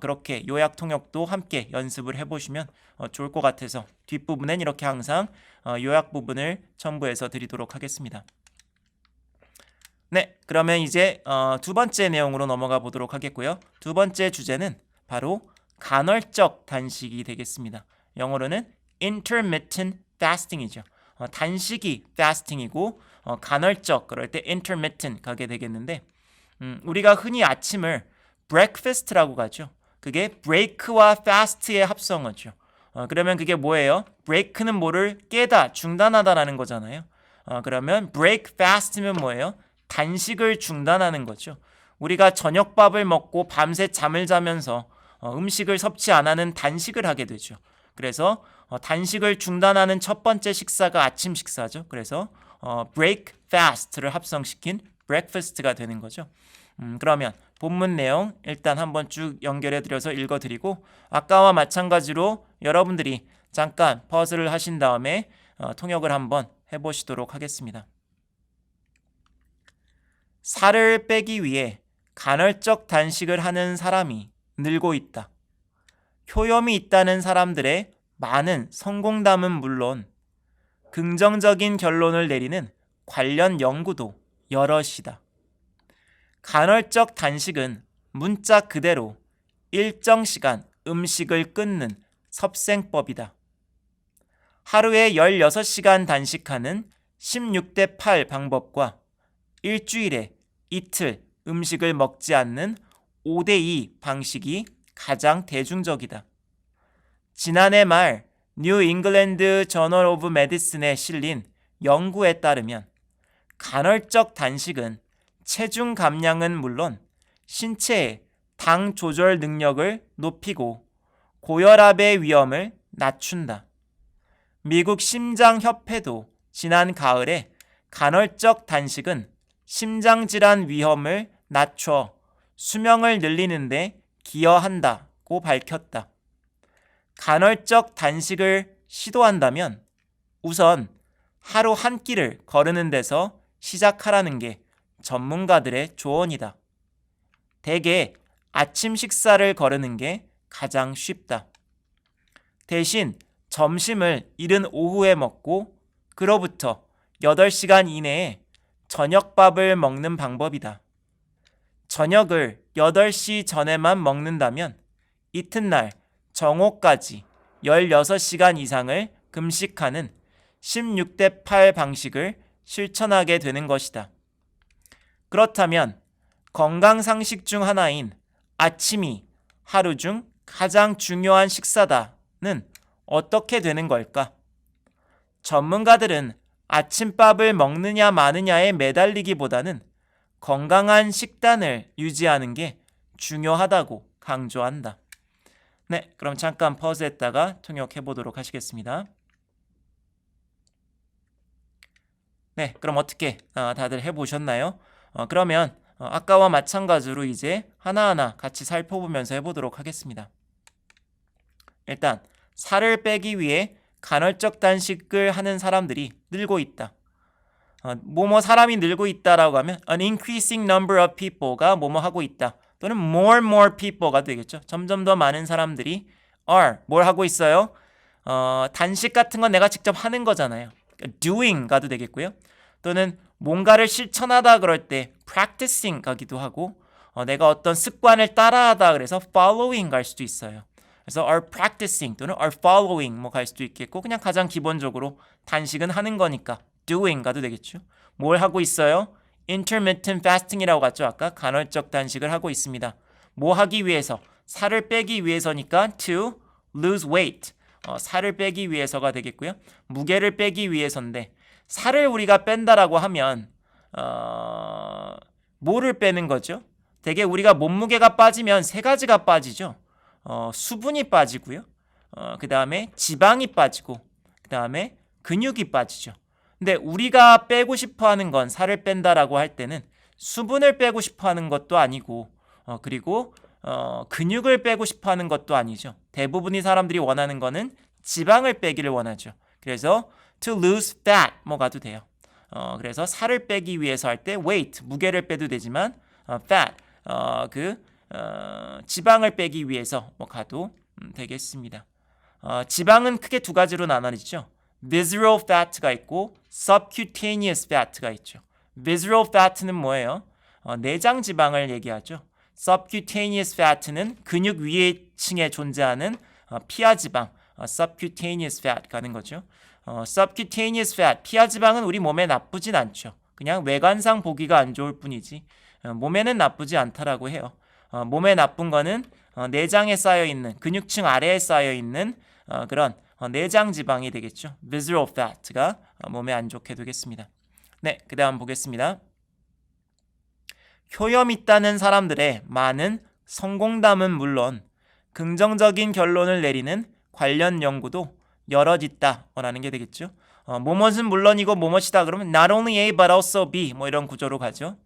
그렇게 요약 통역도 함께 연습을 해보시면 좋을 것 같아서 뒷부분엔 이렇게 항상 요약 부분을 첨부해서 드리도록 하겠습니다. 네, 그러면 이제 두 번째 내용으로 넘어가 보도록 하겠고요. 두 번째 주제는 바로 간헐적 단식이 되겠습니다. 영어로는 intermittent fasting이죠. 단식이 fasting이고 간헐적 그럴 때 intermittent 가게 되겠는데 우리가 흔히 아침을 breakfast라고 가죠. 그게 break와 fast의 합성어죠. 그러면 그게 뭐예요? break는 뭐를 깨다, 중단하다라는 거잖아요. 그러면 break fast면 뭐예요? 단식을 중단하는 거죠. 우리가 저녁밥을 먹고 밤새 잠을 자면서 음식을 섭취 안 하는 단식을 하게 되죠. 그래서 단식을 중단하는 첫 번째 식사가 아침 식사죠. 그래서 break fast를 합성시킨 breakfast가 되는 거죠. 그러면 본문 내용 일단 한번 쭉 연결해 드려서 읽어 드리고 아까와 마찬가지로 여러분들이 잠깐 퍼즐을 하신 다음에 통역을 한번 해보시도록 하겠습니다. 살을 빼기 위해 간헐적 단식을 하는 사람이 늘고 있다. 효염이 있다는 사람들의 많은 성공담은 물론 긍정적인 결론을 내리는 관련 연구도 여럿이다. 간헐적 단식은 문자 그대로 일정 시간 음식을 끊는 섭생법이다. 하루에 16시간 단식하는 16대 8 방법과 일주일에 이틀 음식을 먹지 않는 5대 2 방식이 가장 대중적이다. 지난해 말 뉴 잉글랜드 저널 오브 메디슨에 실린 연구에 따르면 간헐적 단식은 체중 감량은 물론 신체의 당 조절 능력을 높이고 고혈압의 위험을 낮춘다. 미국 심장협회도 지난 가을에 간헐적 단식은 심장질환 위험을 낮춰 수명을 늘리는데 기여한다고 밝혔다. 간헐적 단식을 시도한다면 우선 하루 한 끼를 거르는 데서 시작하라는 게 전문가들의 조언이다. 대개 아침 식사를 거르는 게 가장 쉽다. 대신 점심을 이른 오후에 먹고 그로부터 8시간 이내에 저녁밥을 먹는 방법이다. 저녁을 8시 전에만 먹는다면 이튿날 정오까지 16시간 이상을 금식하는 16대 8 방식을 실천하게 되는 것이다. 그렇다면 건강상식 중 하나인 아침이 하루 중 가장 중요한 식사다는 어떻게 되는 걸까? 전문가들은 아침밥을 먹느냐 마느냐에 매달리기보다는 건강한 식단을 유지하는 게 중요하다고 강조한다. 네, 그럼 잠깐 퍼즈했다가 통역해 보도록 하시겠습니다. 네, 그럼 어떻게 다들 해보셨나요? 그러면 아까와 마찬가지로 이제 하나하나 같이 살펴보면서 해보도록 하겠습니다. 일단 살을 빼기 위해 간헐적 단식을 하는 사람들이 늘고 있다. 뭐뭐 사람이 늘고 있다라고 하면 an increasing number of people가 뭐뭐 하고 있다. 또는 more and more people가 되겠죠. 점점 더 많은 사람들이 are 뭘 하고 있어요? 단식 같은 건 내가 직접 하는 거잖아요. 그러니까 doing 가도 되겠고요. 또는 뭔가를 실천하다 그럴 때 practicing 가기도 하고 내가 어떤 습관을 따라하다 그래서 following 갈 수도 있어요. 그래서 are practicing 또는 are following 뭐 갈 수도 있겠고 그냥 가장 기본적으로 단식은 하는 거니까 doing 가도 되겠죠. 뭘 하고 있어요? intermittent fasting이라고 갔죠. 아까 간헐적 단식을 하고 있습니다. 뭐 하기 위해서? 살을 빼기 위해서니까 to lose weight. 살을 빼기 위해서가 되겠고요. 무게를 빼기 위해서인데 살을 우리가 뺀다라고 하면 뭐를 빼는 거죠? 되게 우리가 몸무게가 빠지면 세 가지가 빠지죠. 수분이 빠지고요. 그 다음에 지방이 빠지고 그 다음에 근육이 빠지죠. 근데 우리가 빼고 싶어 하는 건 살을 뺀다라고 할 때는 수분을 빼고 싶어 하는 것도 아니고 그리고 근육을 빼고 싶어 하는 것도 아니죠. 대부분의 사람들이 원하는 거는 지방을 빼기를 원하죠. 그래서 to lose fat 뭐 가도 돼요. 그래서 살을 빼기 위해서 할 때 weight 무게를 빼도 되지만 fat 지방을 빼기 위해서 뭐 가도 되겠습니다. 지방은 크게 두 가지로 나눠지죠. visceral fat가 있고 subcutaneous fat가 있죠. visceral fat는 뭐예요? 내장 지방을 얘기하죠. subcutaneous fat는 근육 위에 층에 존재하는 피하 지방, subcutaneous fat 가는 거죠. subcutaneous fat, 피하 지방은 우리 몸에 나쁘진 않죠. 그냥 외관상 보기가 안 좋을 뿐이지 몸에는 나쁘지 않다라고 해요. 몸에 나쁜 거는 내장에 쌓여있는 근육층 아래에 쌓여있는 그런 내장 지방이 되겠죠. visceral fat가 몸에 안 좋게 되겠습니다. 네, 그 다음 보겠습니다. 효염 있다는 사람들의 많은 성공담은 물론 긍정적인 결론을 내리는 관련 연구도 여럿 있다라는 게 되겠죠. 뭐뭇은 물론이고 뭐뭇이다 그러면 not only A but also B 뭐 이런 구조로 가죠.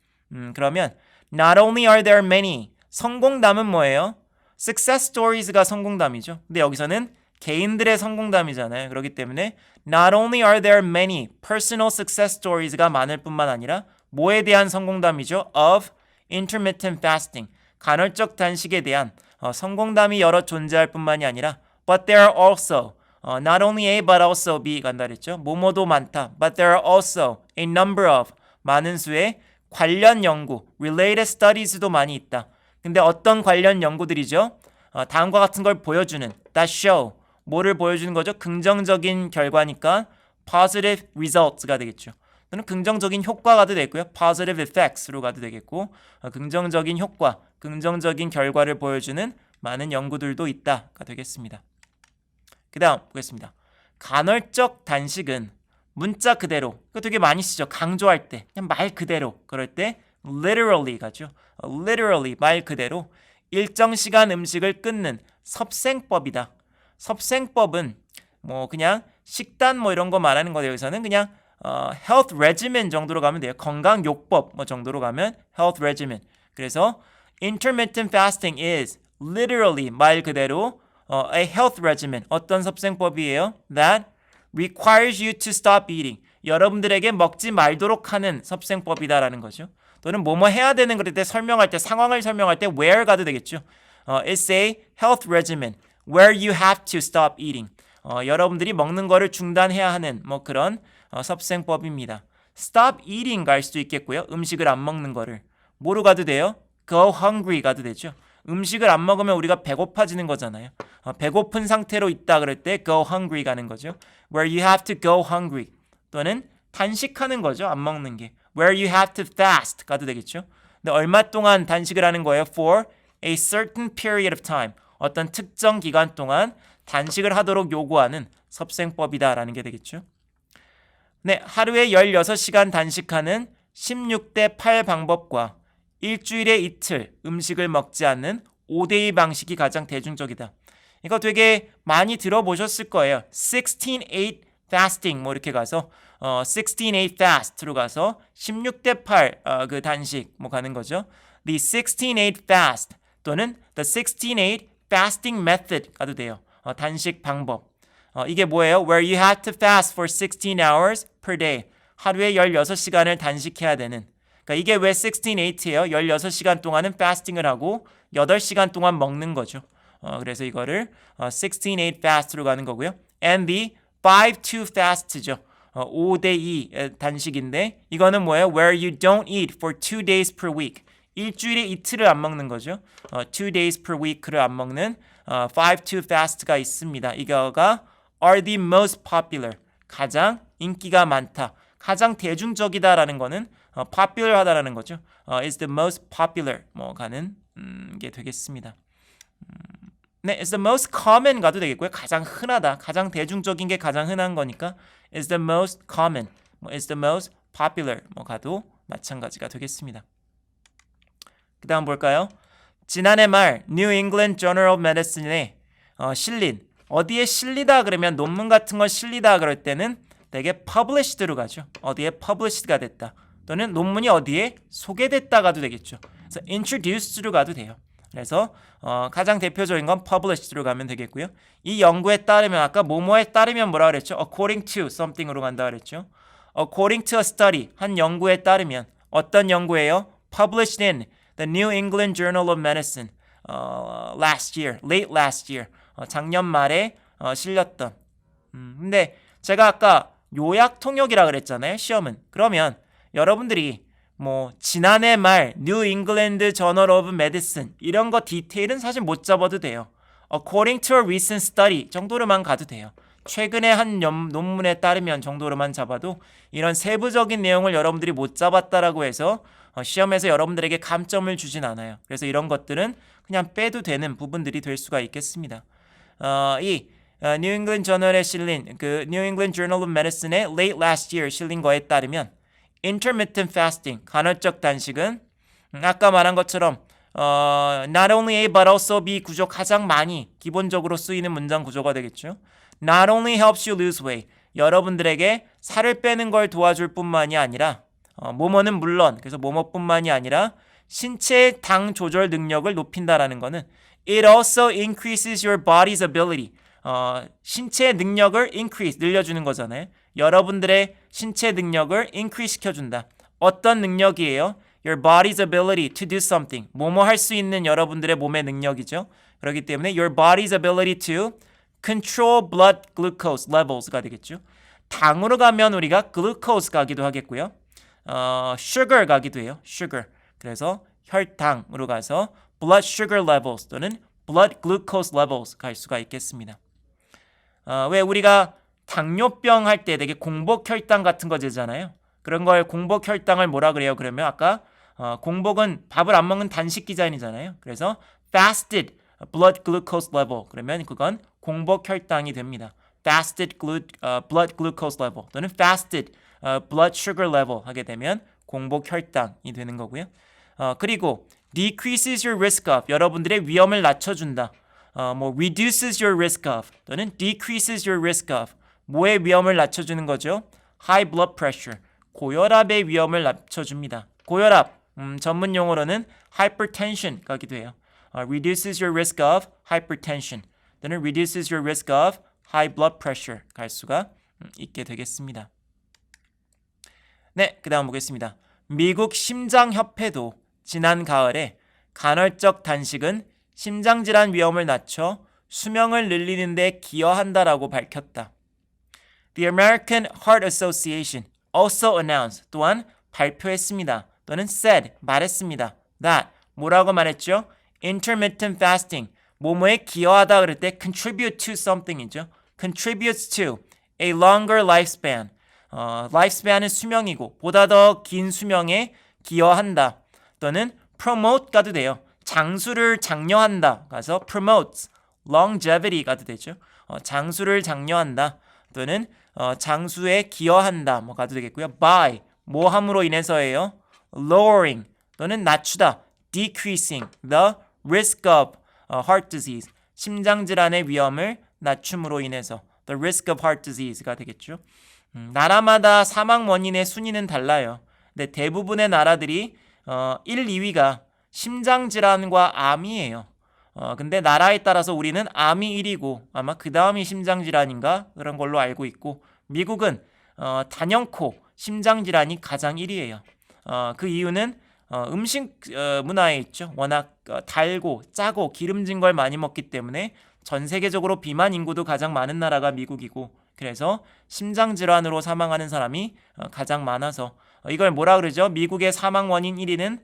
그러면 not only are there many 성공담은 뭐예요? success stories가 성공담이죠. 근데 여기서는 개인들의 성공담이잖아요. 그렇기 때문에 not only are there many personal success stories가 많을 뿐만 아니라 뭐에 대한 성공담이죠? of intermittent fasting 간헐적 단식에 대한 성공담이 여러 존재할 뿐만이 아니라 but there are also not only A but also B 간다 그랬죠. 뭐뭐도 많다. but there are also a number of 많은 수의 관련 연구 related studies도 많이 있다. 근데 어떤 관련 연구들이죠? 다음과 같은 걸 보여주는 that show 뭐를 보여주는 거죠? 긍정적인 결과니까 positive results가 되겠죠. 또는 긍정적인 효과가도 되고요. positive effects로 가도 되겠고 긍정적인 효과, 긍정적인 결과를 보여주는 많은 연구들도 있다가 되겠습니다. 그 다음 보겠습니다. 간헐적 단식은 문자 그대로 이거 되게 많이 쓰죠. 강조할 때 그냥 말 그대로 그럴 때 literally 가죠. literally 말 그대로 일정 시간 음식을 끊는 섭생법이다. 섭생법은 뭐 그냥 식단 뭐 이런 거 말하는 거예요. 여기서는 그냥 health regimen 정도로 가면 돼요. 건강 요법 뭐 정도로 가면 health regimen. 그래서 intermittent fasting is literally 말 그대로 a health regimen. 어떤 섭생법이에요? That requires you to stop eating. 여러분들에게 먹지 말도록 하는 섭생법이다라는 거죠. 또는 뭐뭐 해야 되는 그럴 때 설명할 때 상황을 설명할 때 where 가도 되겠죠. It's a health regimen where you have to stop eating. 여러분들이 먹는 거를 중단해야 하는 뭐 그런 섭생법입니다. stop eating 갈 수도 있겠고요. 음식을 안 먹는 거를. 뭐로 가도 돼요? go hungry 가도 되죠. 음식을 안 먹으면 우리가 배고파지는 거잖아요. 배고픈 상태로 있다 그럴 때 go hungry 가는 거죠. where you have to go hungry. 또는 단식하는 거죠. 안 먹는 게. where you have to fast 가도 되겠죠. 근데 얼마 동안 단식을 하는 거예요? for a certain period of time. 어떤 특정 기간 동안 단식을 하도록 요구하는 섭생법이다라는 게 되겠죠. 네, 하루에 16시간 단식하는 16대 8 방법과 일주일에 이틀 음식을 먹지 않는 5대2 방식이 가장 대중적이다. 이거 되게 많이 들어보셨을 거예요. 16-8 fasting 뭐 이렇게 가서 16-8 fast로 가서 16대 8 그 단식 뭐 가는 거죠. The 16-8 fast 또는 the 16-8 fasting method 가도 돼요. 단식 방법. 이게 뭐예요? Where you have to fast for 16 hours per day. 하루에 16시간을 단식해야 되는. 그러니까 이게 왜 16-8이에요? 16시간 동안은 fasting을 하고 8시간 동안 먹는 거죠. 그래서 이거를 16-8 fast로 가는 거고요. And the 5-2 fast죠. 5대2 단식인데 이거는 뭐예요? Where you don't eat for 2 days per week. 일주일에 이틀을 안 먹는 거죠. 2 days per week를 안 먹는 5 to fast가 있습니다. 이거가 are the most popular. 가장 인기가 많다. 가장 대중적이다라는 거는 popular하다라는 거죠. is the most popular 뭐 가는 게 되겠습니다. 네, is the most common 가도 되겠고요. 가장 흔하다. 가장 대중적인 게 가장 흔한 거니까 is the most common, 뭐 is the most popular 뭐 가도 마찬가지가 되겠습니다. 그 다음 볼까요? 지난해 말 New England Journal of Medicine에 실린 어디에 실리다 그러면 논문 같은 걸 실리다 그럴 때는 되게 published로 가죠. 어디에 published가 됐다. 또는 논문이 어디에 소개됐다 가도 되겠죠. 그래서 introduced로 가도 돼요. 그래서 가장 대표적인 건 published로 가면 되겠고요. 이 연구에 따르면 아까 뭐뭐에 따르면 뭐라 그랬죠? according to something으로 간다 그랬죠. according to a study 한 연구에 따르면 어떤 연구예요? published in the New England Journal of Medicine last year, late last year 작년 말에 실렸던 근데 제가 아까 요약 통역이라 그랬잖아요. 시험은. 그러면 여러분들이 뭐 지난해 말 New England Journal of Medicine 이런 거 디테일은 사실 못 잡아도 돼요. According to a recent study 정도로만 가도 돼요. 최근에 한 논문에 따르면 정도로만 잡아도 이런 세부적인 내용을 여러분들이 못 잡았다라고 해서 시험에서 여러분들에게 감점을 주진 않아요. 그래서 이런 것들은 그냥 빼도 되는 부분들이 될 수가 있겠습니다. 이 New England Journal에 실린 그 New England Journal of Medicine에 late last year 실린 거에 따르면 intermittent fasting 간헐적 단식은 아까 말한 것처럼 not only A but also B 구조 가장 많이 기본적으로 쓰이는 문장 구조가 되겠죠. Not only helps you lose weight 여러분들에게 살을 빼는 걸 도와줄 뿐만이 아니라 뭐뭐는 물론 그래서 뭐뭐뿐만이 아니라 신체의 당 조절 능력을 높인다라는 거는 it also increases your body's ability 신체 능력을 increase 늘려주는 거잖아요. 여러분들의 신체 능력을 increase 시켜준다. 어떤 능력이에요? Your body's ability to do something. 뭐뭐 할 수 있는 여러분들의 몸의 능력이죠. 그렇기 때문에 your body's ability to control blood glucose levels가 되겠죠. 당으로 가면 우리가 glucose 가기도 하겠고요. sugar 가기도 해요. sugar. 그래서 혈당으로 가서 blood sugar levels 또는 blood glucose levels 갈 수가 있겠습니다. 왜 우리가 당뇨병 할 때 되게 공복혈당 같은 거 재잖아요. 그런 걸 공복혈당을 뭐라 그래요? 그러면 아까 공복은 밥을 안 먹는 단식 기자인이잖아요. 그래서 fasted blood glucose level 그러면 그건 공복혈당이 됩니다. fasted blood glucose level 또는 fasted blood sugar level 하게 되면 공복혈당이 되는 거고요. 그리고 decreases your risk of 여러분들의 위험을 낮춰준다. 뭐 reduces your risk of 또는 decreases your risk of 뭐의 위험을 낮춰주는 거죠? high blood pressure 고혈압의 위험을 낮춰줍니다. 고혈압 전문 용어로는 hypertension 가기도 해요. reduces your risk of hypertension 또는 reduces your risk of high blood pressure 갈 수가 있게 되겠습니다. 네, 그 다음 보겠습니다. 미국 심장협회도 지난 가을에 간헐적 단식은 심장질환 위험을 낮춰 수명을 늘리는 데 기여한다라고 밝혔다. The American Heart Association also announced 또한 발표했습니다. 또는 said 말했습니다. That 뭐라고 말했죠? Intermittent fasting 뭐뭐에 기여하다 그럴 때 contribute to something이죠. contributes to a longer lifespan lifespan은 수명이고 보다 더 긴 수명에 기여한다. 또는 promote 가도 돼요. 장수를 장려한다. 가서 promotes longevity 가도 되죠. 장수를 장려한다. 또는 장수에 기여한다. 뭐 가도 되겠고요. by 뭐 함으로 인해서예요. lowering 또는 낮추다. decreasing the risk of heart disease 심장질환의 위험을 낮춤으로 인해서 the risk of heart disease가 되겠죠. 나라마다 사망 원인의 순위는 달라요. 근데 대부분의 나라들이 1, 2위가 심장질환과 암이에요. 근데 나라에 따라서 우리는 암이 1위고 아마 그 다음이 심장질환인가 그런 걸로 알고 있고 미국은 단연코 심장질환이 가장 1위예요. 그 이유는 음식 문화에 있죠. 워낙 달고 짜고 기름진 걸 많이 먹기 때문에 전 세계적으로 비만 인구도 가장 많은 나라가 미국이고 그래서 심장질환으로 사망하는 사람이 가장 많아서 이걸 뭐라 그러죠? 미국의 사망 원인 1위는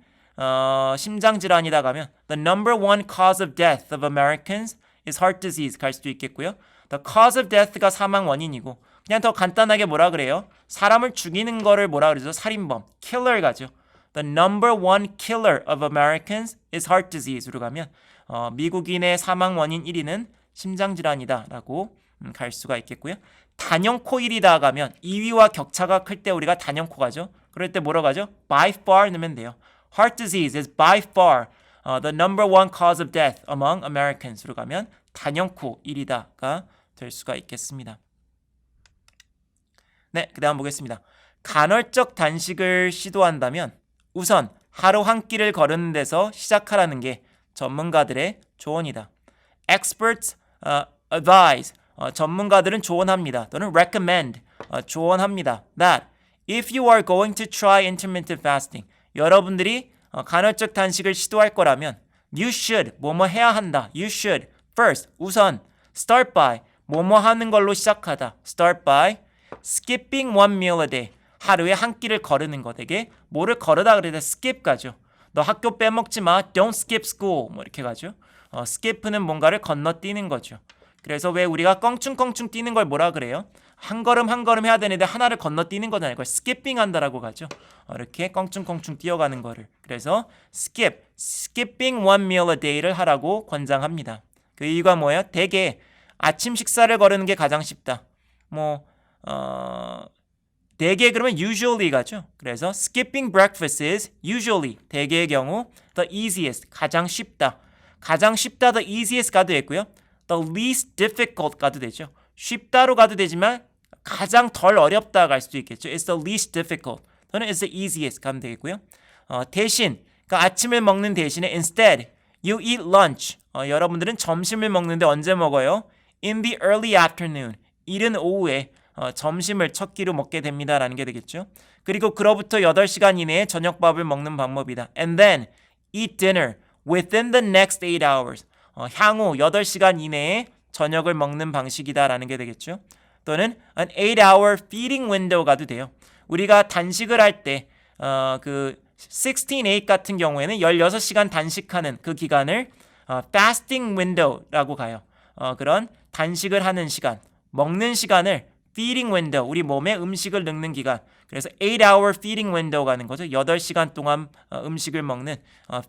심장질환이다 가면 The number one cause of death of Americans is heart disease 갈 수도 있겠고요. The cause of death가 사망 원인이고 그냥 더 간단하게 뭐라 그래요? 사람을 죽이는 거를 뭐라 그러죠? 살인범, killer 가죠. The number one killer of Americans is heart disease로 가면 미국인의 사망 원인 1위는 심장질환이다 라고 갈 수가 있겠고요. 단연코 1위다 가면 2위와 격차가 클 때 우리가 단연코 가죠. 그럴 때 뭐라고 하죠? By far 넣으면 돼요. Heart disease is by far the number one cause of death among Americans로 가면 단연코 1위다가 될 수가 있겠습니다. 네, 그 다음 보겠습니다. 간헐적 단식을 시도한다면 우선 하루 한 끼를 거르는 데서 시작하라는 게 전문가들의 조언이다. Experts advise 전문가들은 조언합니다. 또는 recommend 조언합니다. That if you are going to try intermittent fasting 여러분들이 간헐적 단식을 시도할 거라면 you should 뭐뭐 해야 한다. You should first 우선 start by 뭐뭐 하는 걸로 시작하다. Start by skipping one meal a day 하루에 한 끼를 거르는 거 되게 뭐를 거르다 그래야 skip 가죠. 너 학교 빼먹지 마. Don't skip school. 뭐 이렇게 가죠. skip는 뭔가를 건너뛰는 거죠. 그래서 왜 우리가 껑충껑충 뛰는 걸 뭐라 그래요? 한 걸음 한 걸음 해야 되는데 하나를 건너뛰는 거잖아요. 그걸 skipping 한다라고 가죠. 이렇게 껑충껑충 뛰어가는 거를. 그래서 skipping one meal a day를 하라고 권장합니다. 그 이유가 뭐예요? 대개 아침 식사를 거르는 게 가장 쉽다. 대개 그러면 usually 가죠. 그래서 skipping breakfast is usually 대개의 경우 the easiest 가장 쉽다. 가장 쉽다 the easiest 가도 되고요. the least difficult 가도 되죠. 쉽다로 가도 되지만 가장 덜 어렵다 갈 수도 있겠죠. It's the least difficult 또는 it's the easiest 가면 되겠고요. 대신 그러니까 아침을 먹는 대신에 instead you eat lunch 여러분들은 점심을 먹는데 언제 먹어요? In the early afternoon 이른 오후에 점심을 첫 끼로 먹게 됩니다라는 게 되겠죠. 그리고 그로부터 8시간 이내에 저녁밥을 먹는 방법이다. And then eat dinner within the next 8 hours. 향후 8시간 이내에 저녁을 먹는 방식이다라는 게 되겠죠. 또는 an 8-hour feeding window 가도 돼요. 우리가 단식을 할 때 그 16-8 같은 경우에는 16시간 단식하는 그 기간을 fasting window라고 가요. 그런 단식을 하는 시간, 먹는 시간을 feeding window, 우리 몸에 음식을 넣는 기간. 그래서 8-hour feeding window 가는 거죠. 8시간 동안 음식을 먹는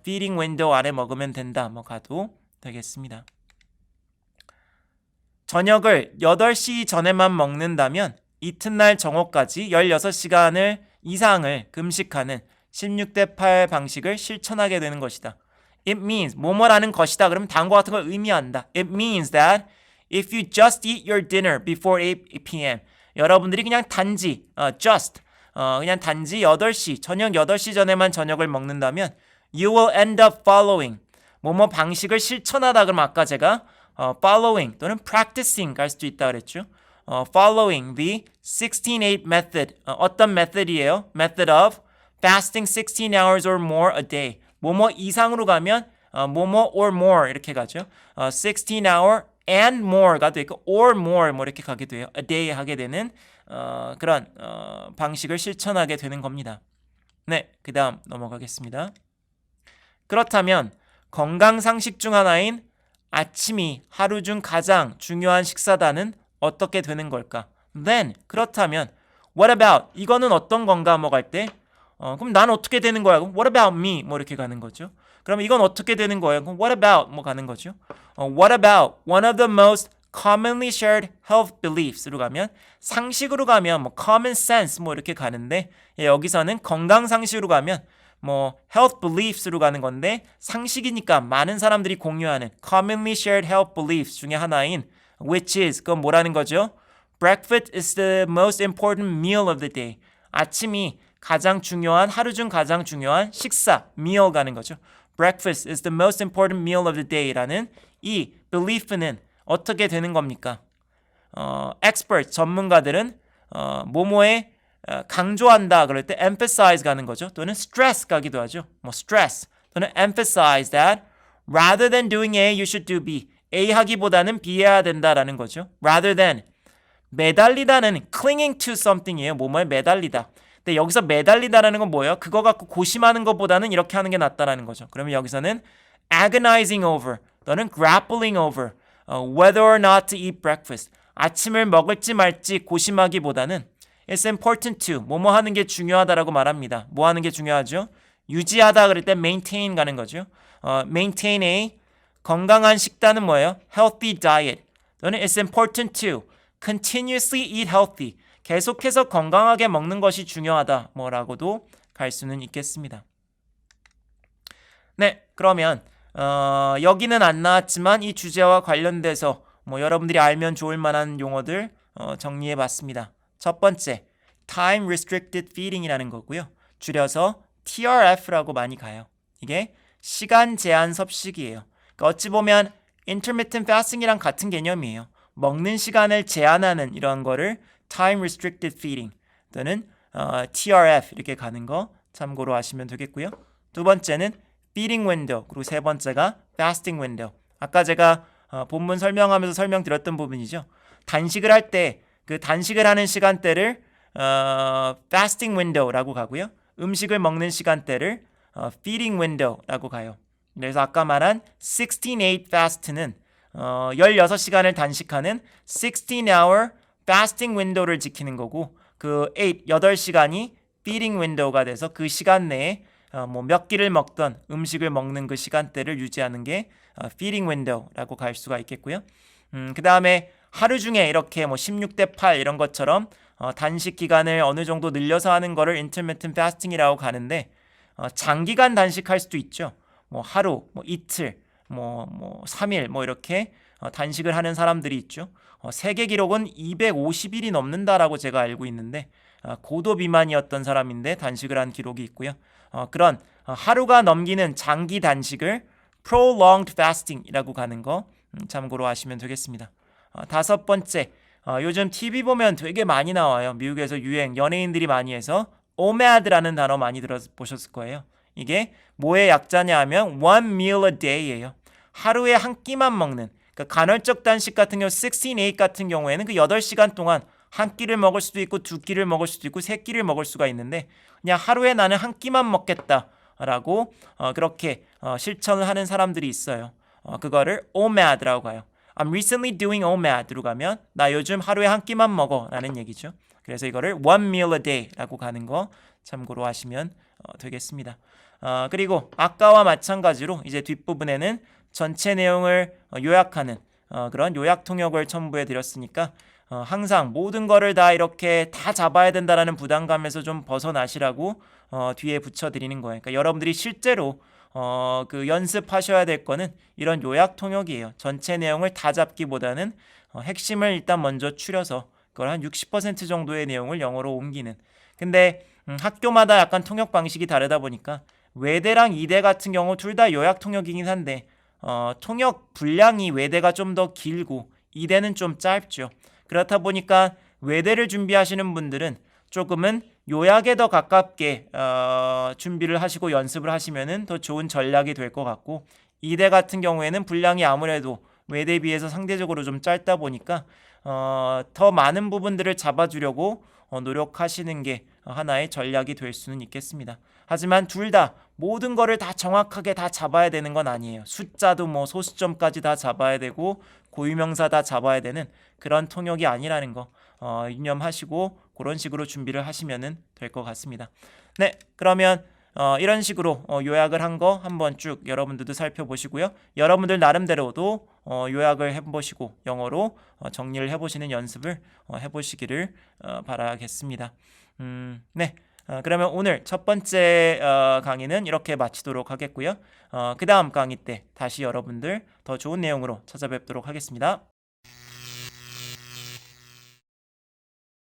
feeding window 안에 먹으면 된다. 뭐 가도 되겠습니다. 저녁을 8시 전에만 먹는다면 이튿날 정오까지 16시간을 이상을 금식하는 16대8 방식을 실천하게 되는 것이다. It means 뭐뭐라는 것이다. 그러면 다음과 같은 걸 의미한다. It means that if you just eat your dinner before 8 p.m. 여러분들이 그냥 단지 그냥 단지 8시 저녁 8시 전에만 저녁을 먹는다면 you will end up following 뭐뭐 방식을 실천하다 그러면 아까 제가 following 또는 practicing 갈 수도 있다 그랬죠. following the 16-8 method 어떤 method이에요? method of fasting 16 hours or more a day 뭐뭐 이상으로 가면 뭐뭐 or more 이렇게 가죠. 16-hour and more가 되고 or more 뭐 이렇게 가게 돼요. a day 하게 되는 그런 방식을 실천하게 되는 겁니다. 네, 그 다음 넘어가겠습니다. 그렇다면 건강 상식 중 하나인 아침이 하루 중 가장 중요한 식사다는 어떻게 되는 걸까? Then 그렇다면 what about 이거는 어떤 건가 뭐 갈 때 그럼 난 어떻게 되는 거야? What about me? 뭐 이렇게 가는 거죠. 그럼 이건 어떻게 되는 거예요? 그럼 what about 뭐 가는 거죠. What about one of the most commonly shared health beliefs로 가면 상식으로 가면 뭐 common sense 뭐 이렇게 가는데 여기서는 건강 상식으로 가면 뭐 health beliefs로 가는 건데 상식이니까 많은 사람들이 공유하는 commonly shared health beliefs 중에 하나인 which is 그건 뭐라는 거죠? Breakfast is the most important meal of the day. 아침이 가장 중요한 하루 중 가장 중요한 식사 meal 가는 거죠. Breakfast is the most important meal of the day라는 이 belief는 어떻게 되는 겁니까? expert 전문가들은 뭐뭐에 강조한다 그럴 때 emphasize 가는 거죠. 또는 stress 가기도 하죠. 뭐 stress 또는 emphasize that rather than doing A, you should do B. A 하기보다는 B 해야 된다라는 거죠. rather than 매달리다는 clinging to something이에요. 뭐뭐에 매달리다. 근데 여기서 매달리다라는 건 뭐예요? 그거 갖고 고심하는 것보다는 이렇게 하는 게 낫다라는 거죠. 그러면 여기서는 agonizing over 또는 grappling over whether or not to eat breakfast. 아침을 먹을지 말지 고심하기보다는 it's important to 뭐뭐 하는 게 중요하다라고 말합니다. 뭐 하는 게 중요하죠? 유지하다 그럴 때 maintain 가는 거죠. maintain a 건강한 식단은 뭐예요? healthy diet 또는 it's important to continuously eat healthy 계속해서 건강하게 먹는 것이 중요하다 뭐라고도 갈 수는 있겠습니다. 네, 그러면 여기는 안 나왔지만 이 주제와 관련돼서 뭐 여러분들이 알면 좋을 만한 용어들 정리해 봤습니다. 첫 번째, time restricted feeding이라는 거고요. 줄여서 TRF라고 많이 가요. 이게 시간 제한 섭식이에요. 그러니까 어찌 보면 intermittent fasting이랑 같은 개념이에요. 먹는 시간을 제한하는 이런 거를 time restricted feeding 또는 TRF 이렇게 가는 거 참고로 하시면 되겠고요. 두 번째는 feeding window 그리고 세 번째가 fasting window. 아까 제가 본문 설명하면서 설명드렸던 부분이죠. 단식을 할 때 그 단식을 하는 시간대를 fasting window라고 가고요. 음식을 먹는 시간대를 feeding window라고 가요. 그래서 아까 말한 16-8 fast는 16시간을 단식하는 16-hour fasting window를 지키는 거고 그 8시간이 feeding window가 돼서 그 시간 내에 뭐 몇 끼를 먹던 음식을 먹는 그 시간대를 유지하는 게 feeding window라고 갈 수가 있겠고요. 그 다음에 하루 중에 이렇게 뭐 16대8 이런 것처럼 단식 기간을 어느 정도 늘려서 하는 거를 intermittent fasting이라고 가는데 장기간 단식할 수도 있죠. 뭐 하루, 뭐 이틀, 뭐 3일 뭐 이렇게 단식을 하는 사람들이 있죠. 세계 기록은 250일이 넘는다라고 제가 알고 있는데 고도 비만이었던 사람인데 단식을 한 기록이 있고요. 그런 하루가 넘기는 장기 단식을 prolonged fasting이라고 가는 거 참고로 하시면 되겠습니다. 다섯 번째, 요즘 TV 보면 되게 많이 나와요. 미국에서 유행, 연예인들이 많이 해서 OMAD라는 단어 많이 들어보셨을 거예요. 이게 뭐의 약자냐 하면 one meal a day예요. 하루에 한 끼만 먹는 그러니까 간헐적 단식 같은 경우 16-8 같은 경우에는 그 8시간 동안 한 끼를 먹을 수도 있고 두 끼를 먹을 수도 있고 세 끼를 먹을 수가 있는데 그냥 하루에 나는 한 끼만 먹겠다라고 그렇게 실천을 하는 사람들이 있어요. 그거를 OMAD라고 해요. I'm recently doing OMAD로 가면 나 요즘 하루에 한 끼만 먹어 라는 얘기죠. 그래서 이거를 one meal a day라고 가는 거 참고로 하시면 되겠습니다. 그리고 아까와 마찬가지로 이제 뒷부분에는 전체 내용을 요약하는 그런 요약 통역을 첨부해 드렸으니까 항상 모든 거를 다 이렇게 다 잡아야 된다라는 부담감에서 좀 벗어나시라고 뒤에 붙여드리는 거예요. 그러니까 여러분들이 실제로 그 연습하셔야 될 거는 이런 요약 통역이에요. 전체 내용을 다 잡기보다는 핵심을 일단 먼저 추려서 그걸 한 60% 정도의 내용을 영어로 옮기는. 근데 학교마다 약간 통역 방식이 다르다 보니까 외대랑 이대 같은 경우 둘 다 요약 통역이긴 한데 통역 분량이 외대가 좀 더 길고 이대는 좀 짧죠. 그렇다 보니까 외대를 준비하시는 분들은 조금은 요약에 더 가깝게 준비를 하시고 연습을 하시면은 더 좋은 전략이 될 것 같고 이대 같은 경우에는 분량이 아무래도 외대에 비해서 상대적으로 좀 짧다 보니까 더 많은 부분들을 잡아주려고 노력하시는 게 하나의 전략이 될 수는 있겠습니다. 하지만 둘 다 모든 거를 다 정확하게 다 잡아야 되는 건 아니에요. 숫자도 뭐 소수점까지 다 잡아야 되고 고유명사 다 잡아야 되는 그런 통역이 아니라는 거 유념하시고 그런 식으로 준비를 하시면 될 것 같습니다. 네, 그러면 이런 식으로 요약을 한 거 한번 쭉 여러분들도 살펴보시고요. 여러분들 나름대로도 요약을 해보시고 영어로 정리를 해보시는 연습을 해보시기를 바라겠습니다. 네. 그러면 오늘 첫 번째 강의는 이렇게 마치도록 하겠고요. 그 다음 강의 때 다시 여러분들 더 좋은 내용으로 찾아뵙도록 하겠습니다.